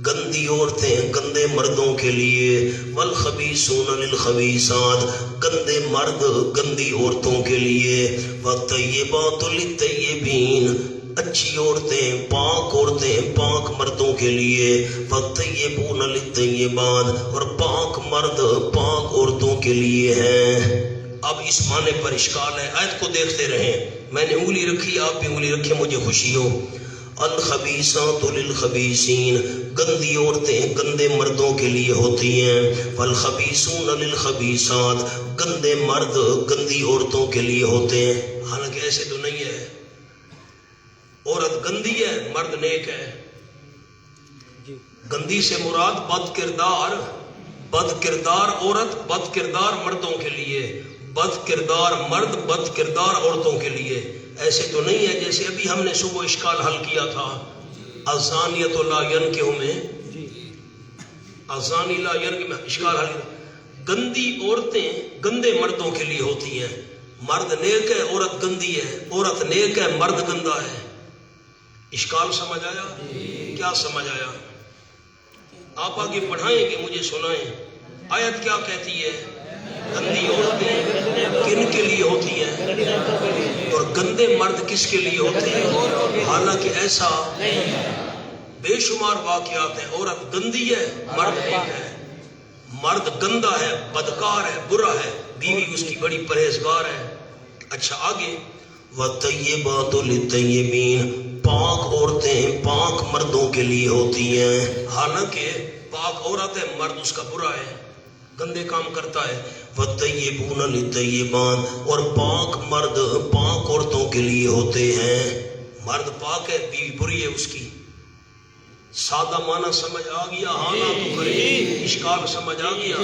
A: گندی عورتیں گندے مردوں کے لیے، والخبیثون للخبیثات، گندے مرد گندی عورتوں کے لیے، والطیبات للطیبین، اچھی عورتیں پاک مردوں کے لیے، والطیبون للطیبات، اور پاک مرد پاک عورتوں کے لیے ہیں۔ اب اس معنی پر اشکال ہے، آیت کو دیکھتے رہیں، میں نے انگلی رکھی آپ بھی انگلی رکھیں، مجھے خوشی ہو۔ الخبیثات للخبیثین، گندی عورتیں گندے مردوں کے لیے ہوتی ہیں، والخبیثون للخبیثات، گندے مرد گندی عورتوں کے لیے ہوتے ہیں۔ حالانکہ ایسے تو نہیں ہے، عورت گندی ہے مرد نیک ہے۔ گندی سے مراد بد کردار عورت بد کردار مردوں کے لیے، بد کردار مرد بد کردار عورتوں کے لیے۔ ایسے تو نہیں ہے جیسے ابھی ہم نے صبح اشکال حل کیا تھا الزانیۃ لا ینکح میں، الزانی لا ینکح میں اشکال حل کیا۔ گندی عورتیں گندے مردوں کے لیے ہوتی ہیں، مرد نیک ہے عورت گندی ہے، عورت نیک ہے مرد گندا ہے۔ اشکال سمجھ آیا؟ کیا سمجھ آیا؟ آپ آگے پڑھائیں کہ مجھے سنائیں، آیت کیا کہتی ہے؟ گندی عورتیں کن کے لیے ہوتی ہیں اور گندے مرد کس کے لیے ہوتے ہیں؟ حالانکہ ایسا بے شمار واقعات ہیں، عورت گندی ہے مرد نیک ہے، مرد گندا ہے بدکار ہے برا ہے، بیوی اس کی بڑی پرہیزگار ہے۔ اچھا آگے، وَالطَّيِّبَاتُ لِلطَّيِّبِينَ، پاک عورتیں پاک مردوں کے لیے ہوتی ہیں، حالانکہ پاک عورت ہے مرد اس کا برا ہے گندے کام کرتا ہے۔ وَالطَّيِّبُونَ لِلطَّيِّبَاتِ، اور پاک مرد پاک عورتوں کے لیے ہوتے ہیں، مرد پاک ہے بیوی بری ہے اس کی۔ سادہ معنی سمجھ آ گیا؟ ہاں نہ تو کرے، اشکال سمجھ آ گیا؟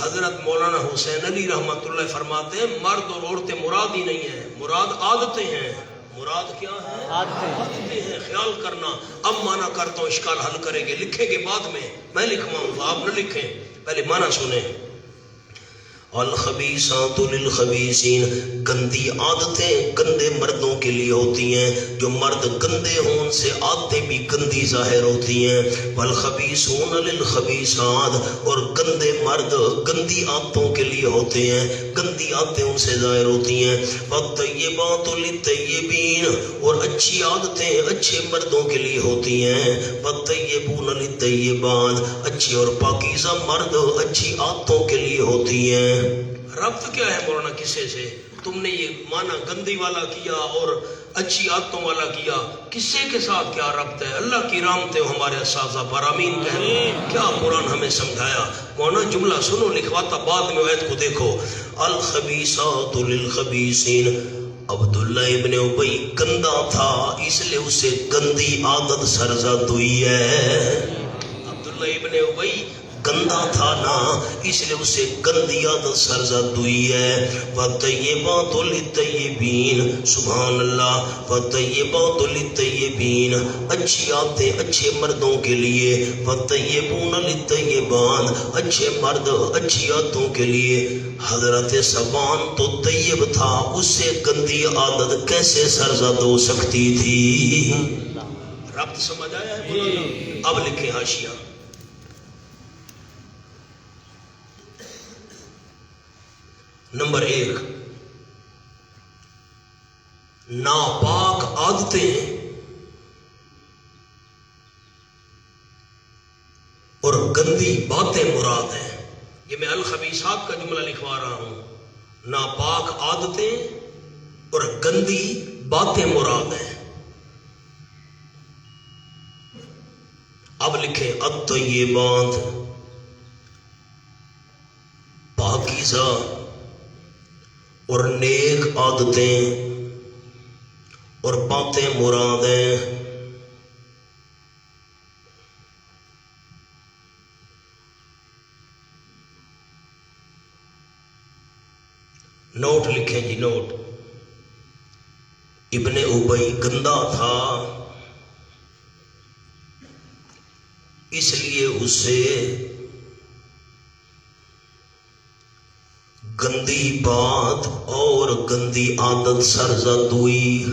A: حضرت مولانا حسین علی رحمۃ اللہ فرماتے ہیں مرد اور عورتیں مراد ہی نہیں ہیں، مراد عادتیں ہیں۔ مراد کیا ہے؟ عادتیں ہیں، خیال کرنا۔ اب معنی کرتا ہوں، اشکال حل کریں گے، لکھیں گے بعد میں لکھواؤں گا، آپ نہ لکھیں، پہلے معنی سنیں۔ الخبیثات للخبیثین، گندی عادتیں گندے مردوں کے لیے ہوتی ہیں، جو مرد گندے ہوں ان سے عادتیں بھی گندی ظاہر ہوتی ہیں۔ والخبیثون للخبیثات، اور گندے مرد گندی عادتوں کے لیے ہوتے ہیں، گندی عادتیں ان سے ظاہر ہوتی ہیں۔ والطیبات للطیبین، اور اچھی عادتیں اچھے مردوں کے لیے ہوتی ہیں۔ والطیبون للطیبات، اچھی اور پاکیزہ مرد اچھی عادتوں کے لیے ہوتی ہیں۔ ربط کیا ہے مولانا قصے سے؟ تم نے یہ معنی گندی والا کیا اور اچھی عادتوں والا کیا، قصے کے ساتھ کیا ربط ہے؟ اللہ کی رحمتیں ہمارے اساتذہ پر آمین کہنا، کیا قرآن ہمیں سمجھایا۔ مولانا جملہ سنو، لکھواتا بعد میں آیت کو دیکھو۔ الخبیثات للخبیثین، عبداللہ ابن ابی گندا تھا اس لیے اسے گندی عادت سرزد ہوئی ہے۔ عبداللہ ابن ابی گندا تھا نا اس لیے اسے گندی عادت سرزد ہوئی ہے۔ وَالطَّيِّبَاتُ لِلطَّيِّبِينَ، سبحان اللہ، وَالطَّيِّبَاتُ لِلطَّيِّبِينَ، اچھی عادتیں اچھے مردوں کے لیے۔ وَالطَّيِّبُونَ لِلطَّيِّبَاتِ، اچھے مرد اچھی عادتوں کے لیے۔ حضرت سبان تو طیب تھا، اس سے گندی عادت کیسے سرزد ہو سکتی تھی؟ ربط سمجھ آیا ہے؟ اب لکھیں حاشیہ۔ نمبر 1، ناپاک عادتیں اور گندی باتیں مراد ہیں۔ یہ میں الخبیثات کا جملہ لکھوا رہا ہوں، ناپاک عادتیں اور گندی باتیں مراد ہیں۔ اب لکھیں الطیبات، پاکیزہ اور نیک عادتیں اور باتیں مراد ہیں۔ نوٹ لکھیں جی، نوٹ. ابن ابی گندا تھا، اس لیے اسے گندی بات اور گندی عادت سرزد ہوئی.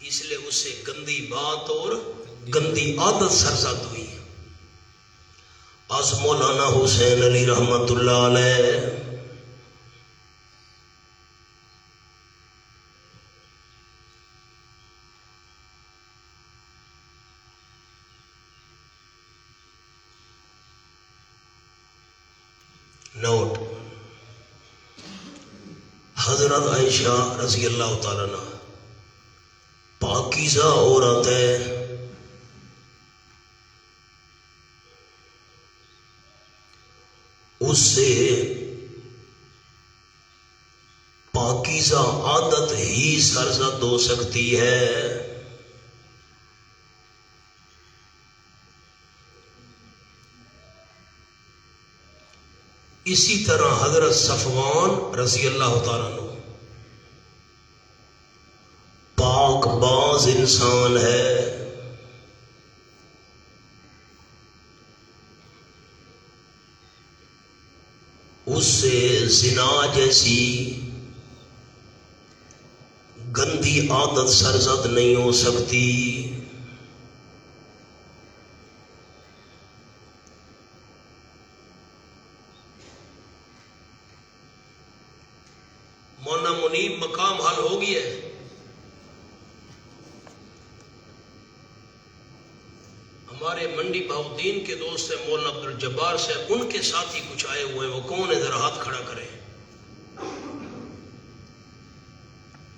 A: اس لیے اسے گندی بات اور گندی عادت سرزد ہوئی. از مولانا حسین علی رحمت اللہ علیہ نوٹ. حضرت عائشہ رضی اللہ تعالیٰ عنہ پاکیزہ عورت ہے، اس سے پاکیزہ عادت ہی سرزد ہو سکتی ہے. اسی طرح حضرت صفوان رضی اللہ تعالیٰ عنہ پاک باز انسان ہے، اس سے زنا جیسی گندی عادت سرزد نہیں ہو سکتی. مولانا منیب مقام حل ہو گیا ہے. ہمارے منڈی بہاؤدین کے دوست ہیں مولانا عبد الجبار سے، ان کے ساتھی کچھ آئے ہوئے ہیں، وہ کون ہے ذرا ہاتھ کھڑا کریں.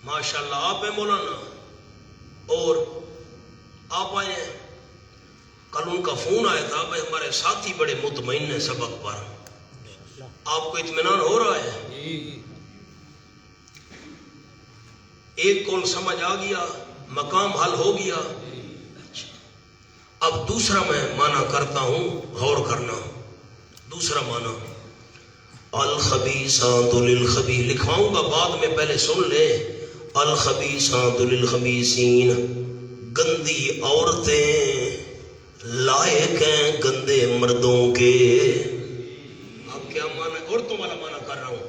A: ماشاءاللہ آپ ہیں مولانا، اور آپ آئے ہیں. کل ان کا فون آیا تھا، بھائی ہمارے ساتھی بڑے مطمئن ہیں سبق پر، آپ کو اطمینان ہو رہا ہے؟ ایک کون سمجھ آ گیا، مقام حل ہو گیا. اب دوسرا میں معنی کرتا ہوں، غور کرنا. دوسرا معنی الخبیثات للخبیث، لکھواؤں گا بعد میں، پہلے سن لے. الخبیثات للخبیثین، گندی عورتیں لائق ہیں گندے مردوں کے. اب کیا معنی، عورتوں والا معنی کر رہا ہوں.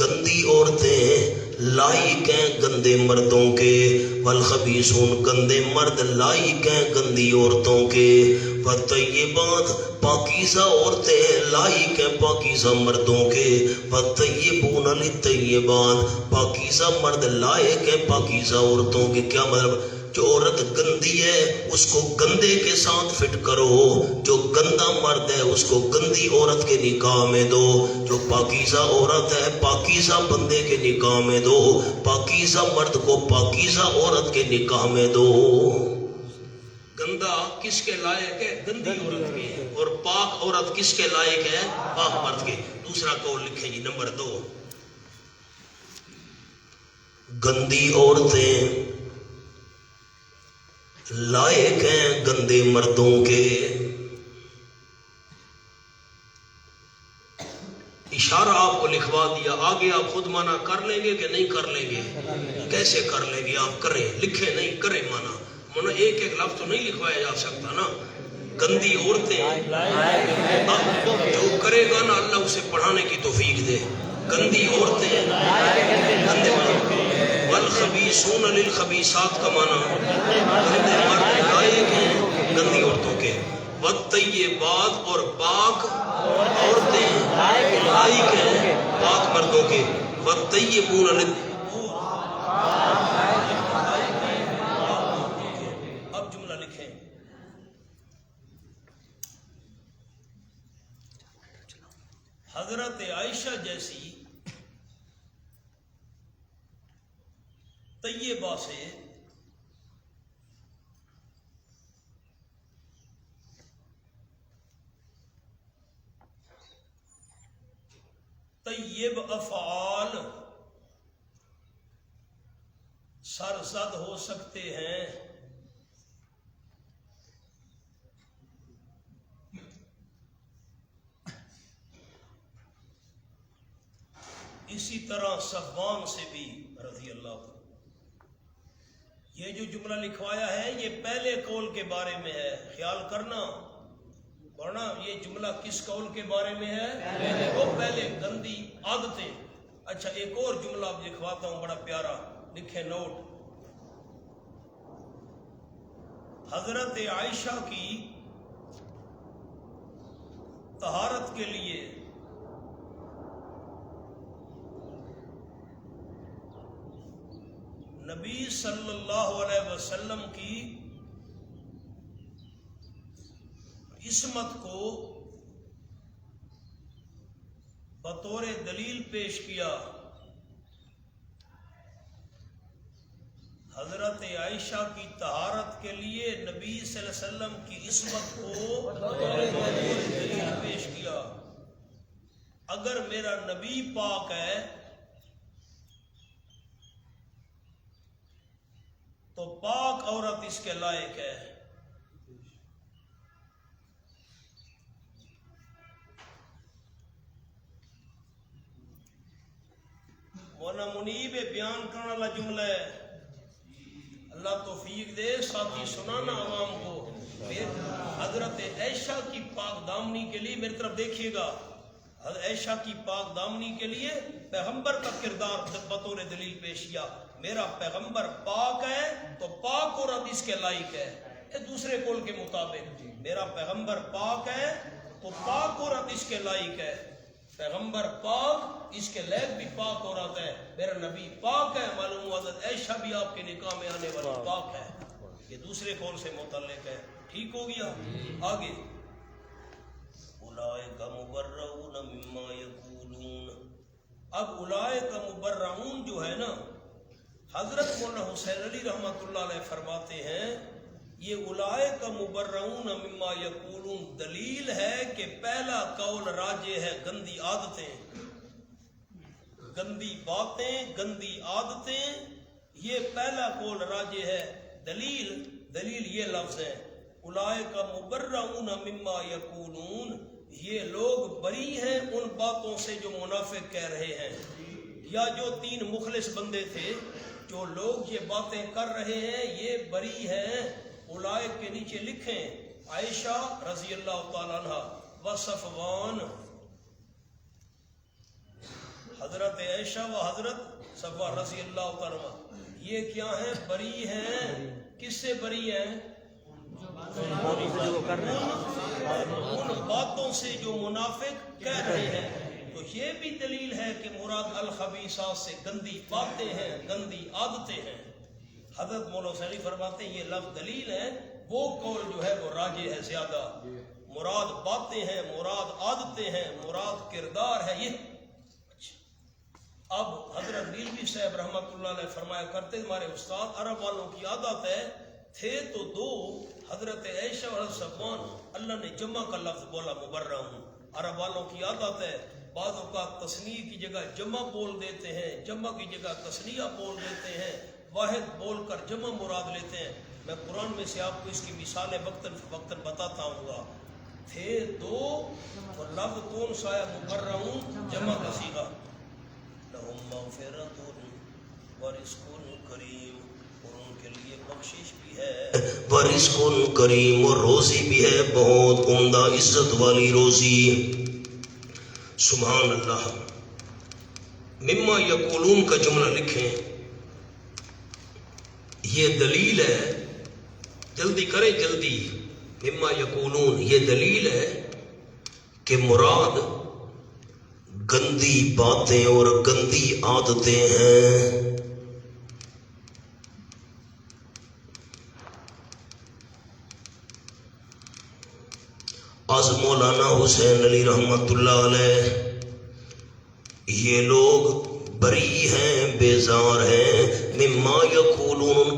A: گندی عورتیں لائق ہیں گندے مردوں کے، والخبیثون، گندے مرد لائق ہیں گندی عورتوں کے. والطیبات، پاکیزہ عورتیں لائق ہیں پاکیزہ مردوں کے. والطیبون للطیبات، پاکیزہ مرد لائق ہیں پاکیزہ عورتوں کے. کیا مطلب؟ جو عورت گندی ہے اس کو گندے کے ساتھ فٹ کرو، جو گندا مرد ہے اس کو گندی عورت کے نکاح میں دو، جو پاکیزہ عورت ہے پاکیزہ بندے کے نکاح میں دو، پاکیزہ مرد کو پاکیزہ عورت کے نکاح میں دو. گندا کس کے لائق ہے؟ گندی عورت کے. اور پاک عورت کس کے لائق ہے؟ پاک مرد کے. دوسرا قول لکھیں جی، نمبر 2. گندی عورتیں لائق ہیں گندے مردوں کے. اشارہ آپ کو لکھوا دیا، آگے آپ خود مانا کر لیں گے کہ نہیں کر لیں گے؟ کیسے کر لیں گے؟ آپ کریں، لکھیں نہیں، کریں مانا. مانا ایک ایک لفظ تو نہیں لکھوایا جا سکتا نا. گندی عورتیں، اب جو کرے گا نا اللہ اسے پڑھانے کی توفیق دے. گندی عورتیں گندے مرد. والخبیثون للخبیثات کا معنی گندے مرد لائق ہیں گندی عورتوں کے. والطیبات، اور پاک عورتیں لائق ہیں پاک مردوں کے. والطیبون اب جملہ لکھیں. حضرت عائشہ جیسی طیبہ سے طیب افعال سرزد ہو سکتے ہیں. اسی طرح صفوان سے بھی رضی اللہ عنہ. یہ جو جملہ لکھوایا ہے یہ پہلے قول کے بارے میں ہے، خیال کرنا، ورنہ یہ جملہ کس قول کے بارے میں ہے؟ وہ پہلے گندی عادتیں. اچھا ایک اور جملہ اب لکھواتا ہوں بڑا پیارا، لکھیں نوٹ. حضرت عائشہ کی طہارت کے لیے نبی صلی اللہ علیہ وسلم کی عصمت کو بطور دلیل پیش کیا. حضرت عائشہ کی طہارت کے لیے نبی صلی اللہ علیہ وسلم کی عصمت کو بطور دلیل پیش کیا. اگر میرا نبی پاک ہے تو پاک عورت اس کے لائق ہے. مولانا منیب بیان کرنے والا جملہ ہے، اللہ توفیق دے ساتھی سنانا عوام کو. حضرت عائشہ کی پاک دامنی کے لیے میری طرف دیکھیے گا، حضرت عائشہ کی پاک دامنی کے لیے پیغمبر کا کردار بطور دلیل پیش کیا. میرا پیغمبر پاک ہے تو پاک عورت اس کے لائق ہے. یہ دوسرے قول کے مطابق میرا پیغمبر پاک ہے تو پاک عورت اس کے لائق ہے. پیغمبر پاک، اس کے لائق بھی پاک عورت ہے. میرا نبی پاک ہے، معلوم ہوا حضرت عائشہ بھی آپ کے نکاح میں آنے والی پاک ہے. یہ دوسرے قول سے متعلق ہے. ٹھیک ہو گیا؟ آگے اولئک مبرؤون مما یقولون. اب اولئک مبرؤون جو ہے نا، حضرت مولانا حسین علی رحمۃ اللہ علیہ فرماتے ہیں یہ اولئک مبرؤون مما یقولون دلیل ہے کہ پہلا قول راجح ہے گندی عادتیں، گندی باتیں، گندی عادتیں، یہ پہلا قول راجح ہے. دلیل یہ لفظ ہے اولئک مبرؤون مما یقولون، یہ لوگ بری ہیں ان باتوں سے جو منافق کہہ رہے ہیں. یا جو 3 مخلص بندے تھے، جو لوگ یہ باتیں کر رہے ہیں یہ بری ہیں. اولئک کے نیچے لکھیں عائشہ رضی اللہ تعالیٰ عنہ و صفوان. حضرت عائشہ و حضرت صفوان رضی اللہ تعالیٰ عنہ یہ کیا ہیں؟ بری ہیں. کس سے بری ہیں؟ ان باتوں سے جو منافق کہہ رہے ہیں. تو یہ بھی دلیل ہے کہ مراد الخبیثات سے گندی باتیں ہیں، گندی عادتیں ہیں. حضرت مولانا حسین فرماتے ہیں یہ لفظ دلیل ہے. وہ قول جو ہے وہ راجح ہے زیادہ. مراد باتیں ہیں، مراد عادتیں ہیں، مراد کردار ہے. یہ اب حضرت نیلوی صاحب رحمۃ اللہ علیہ فرمایا کرتے ہمارے استاد، عرب والوں کی عادت ہے، تھے تو 2 حضرت عائشہ اور صفوان، اللہ نے جمع کا لفظ بولا مبرؤون. عرب والوں کی عادت ہے بعض اوقات تثنیہ کی جگہ جمع بول دیتے ہیں، جمع کی جگہ تثنیہ بول دیتے ہیں، واحد بول کر جمع مراد لیتے ہیں. میں قرآن میں سے آپ کو اس کی مثالیں وقتاً فوقتاً بتاتا ہوں گا. تھے 2 اور لفظ کون سا ہے؟ مبرؤون، جمع کا صیغہ. لہم مغفرۃ ورزق کریم، اور ان کے لیے بخشش بھی ہے، ورزق کریم، اور روزی بھی ہے بہت عمدہ عزت والی روزی. سبحان اللہ. مما یقولون کا جملہ لکھیں، یہ دلیل ہے، جلدی کریں جلدی. مما یقولون یہ دلیل ہے کہ مراد گندی باتیں اور گندی عادتیں ہیں. از مولانا حسین علی رحمت اللہ علیہ یہ لوگ بری ہیں، بیزار ہیں، مما یقولون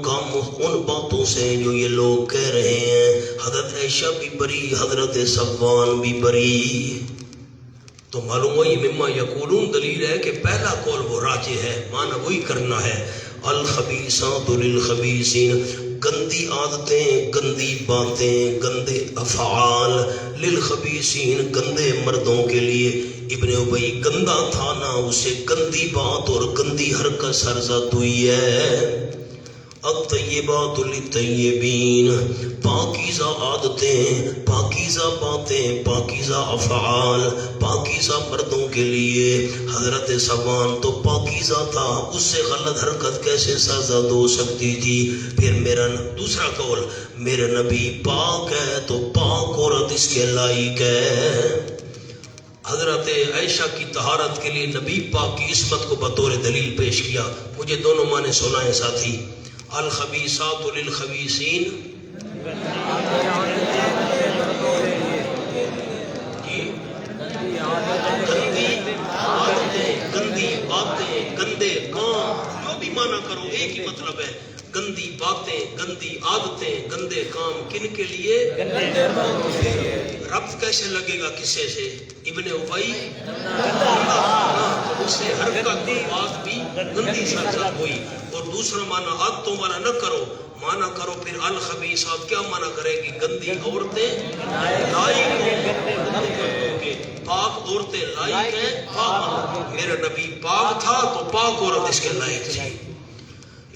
A: ان باتوں سے جو یہ لوگ کہہ رہے ہیں. حضرت عائشہ بھی بری، حضرت صفوان بھی بری. تو معلوم ہوا یہ مما یقولون دلیل ہے کہ پہلا قول وہ راجح ہے، معنی وہی کرنا ہے. الخبیثات للخبیثین، گندی عادتیں، گندی باتیں، گندے افعال، للخبیثین، گندے مردوں کے لیے. ابن بھائی گندا تھا نا، اسے گندی بات اور گندی حرکت سرزد ہوئی ہے۔ الطیبات للطیبین، پاکیزہ عادتیں، پاکیزہ باتیں، پاکیزہ افعال پاکیزہ مردوں کے لیے۔ حضرت سبان تو پاکیزہ تھا، اس سے غلط حرکت کیسے سرزد ہو سکتی تھی؟ پھر میرا دوسرا قول، میرے نبی پاک ہے تو پاک عورت اس کے لائق ہے۔ حضرت عائشہ کی طہارت کے لیے نبی پاک کی عصمت کو بطور دلیل پیش کیا۔ مجھے دونوں معنی سنائیں ساتھی۔ الخبیثات للخبیثین، گندی عادتیں، گندی باتیں، گندے کام، جو بھی معنی کرو ایک ہی مطلب ہے۔ گندی باتیں، گندی عادتیں، گندے کام کن کے لیے؟ ربط کیسے لگے گا کسے سے؟ ابن ابی اس سے حرکت کی بات بھی گندی سرزد ہوئی۔ اور دوسرا معنی عادتوں والا نہ کرو، معنی کرو پھر الخبیثات، کیا معنی کرے گی؟ گندی عورتیں لائق ہیں، پاک عورتیں لائق ہیں پاک۔ میرا نبی پاک تھا تو پاک عورت اس کے لائق تھی۔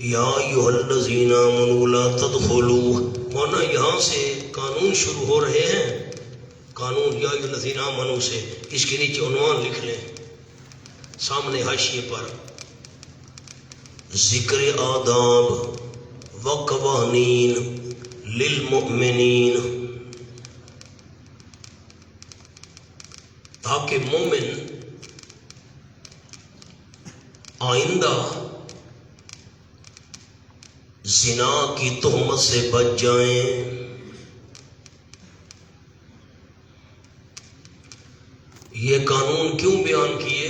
A: یا ایھا الذین آمنوا لا تدخلوا، مانا یہاں سے قانون شروع ہو رہے ہیں۔ قانون یا ایھا الذین آمنوا سے، اس کے نیچے عنوان لکھ لیں سامنے حاشیے پر، ذکر آداب و قوانین للمؤمنین، تاکہ مومن آئندہ زنا کی تہمت سے بچ جائیں۔ یہ قانون کیوں بیان کیے؟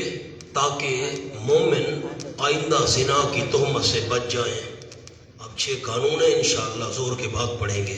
A: تاکہ مومن آئندہ زنا کی تہمت سے بچ جائیں۔ اب 6 قانون ہیں، انشاءاللہ زور کے بعد پڑھیں گے۔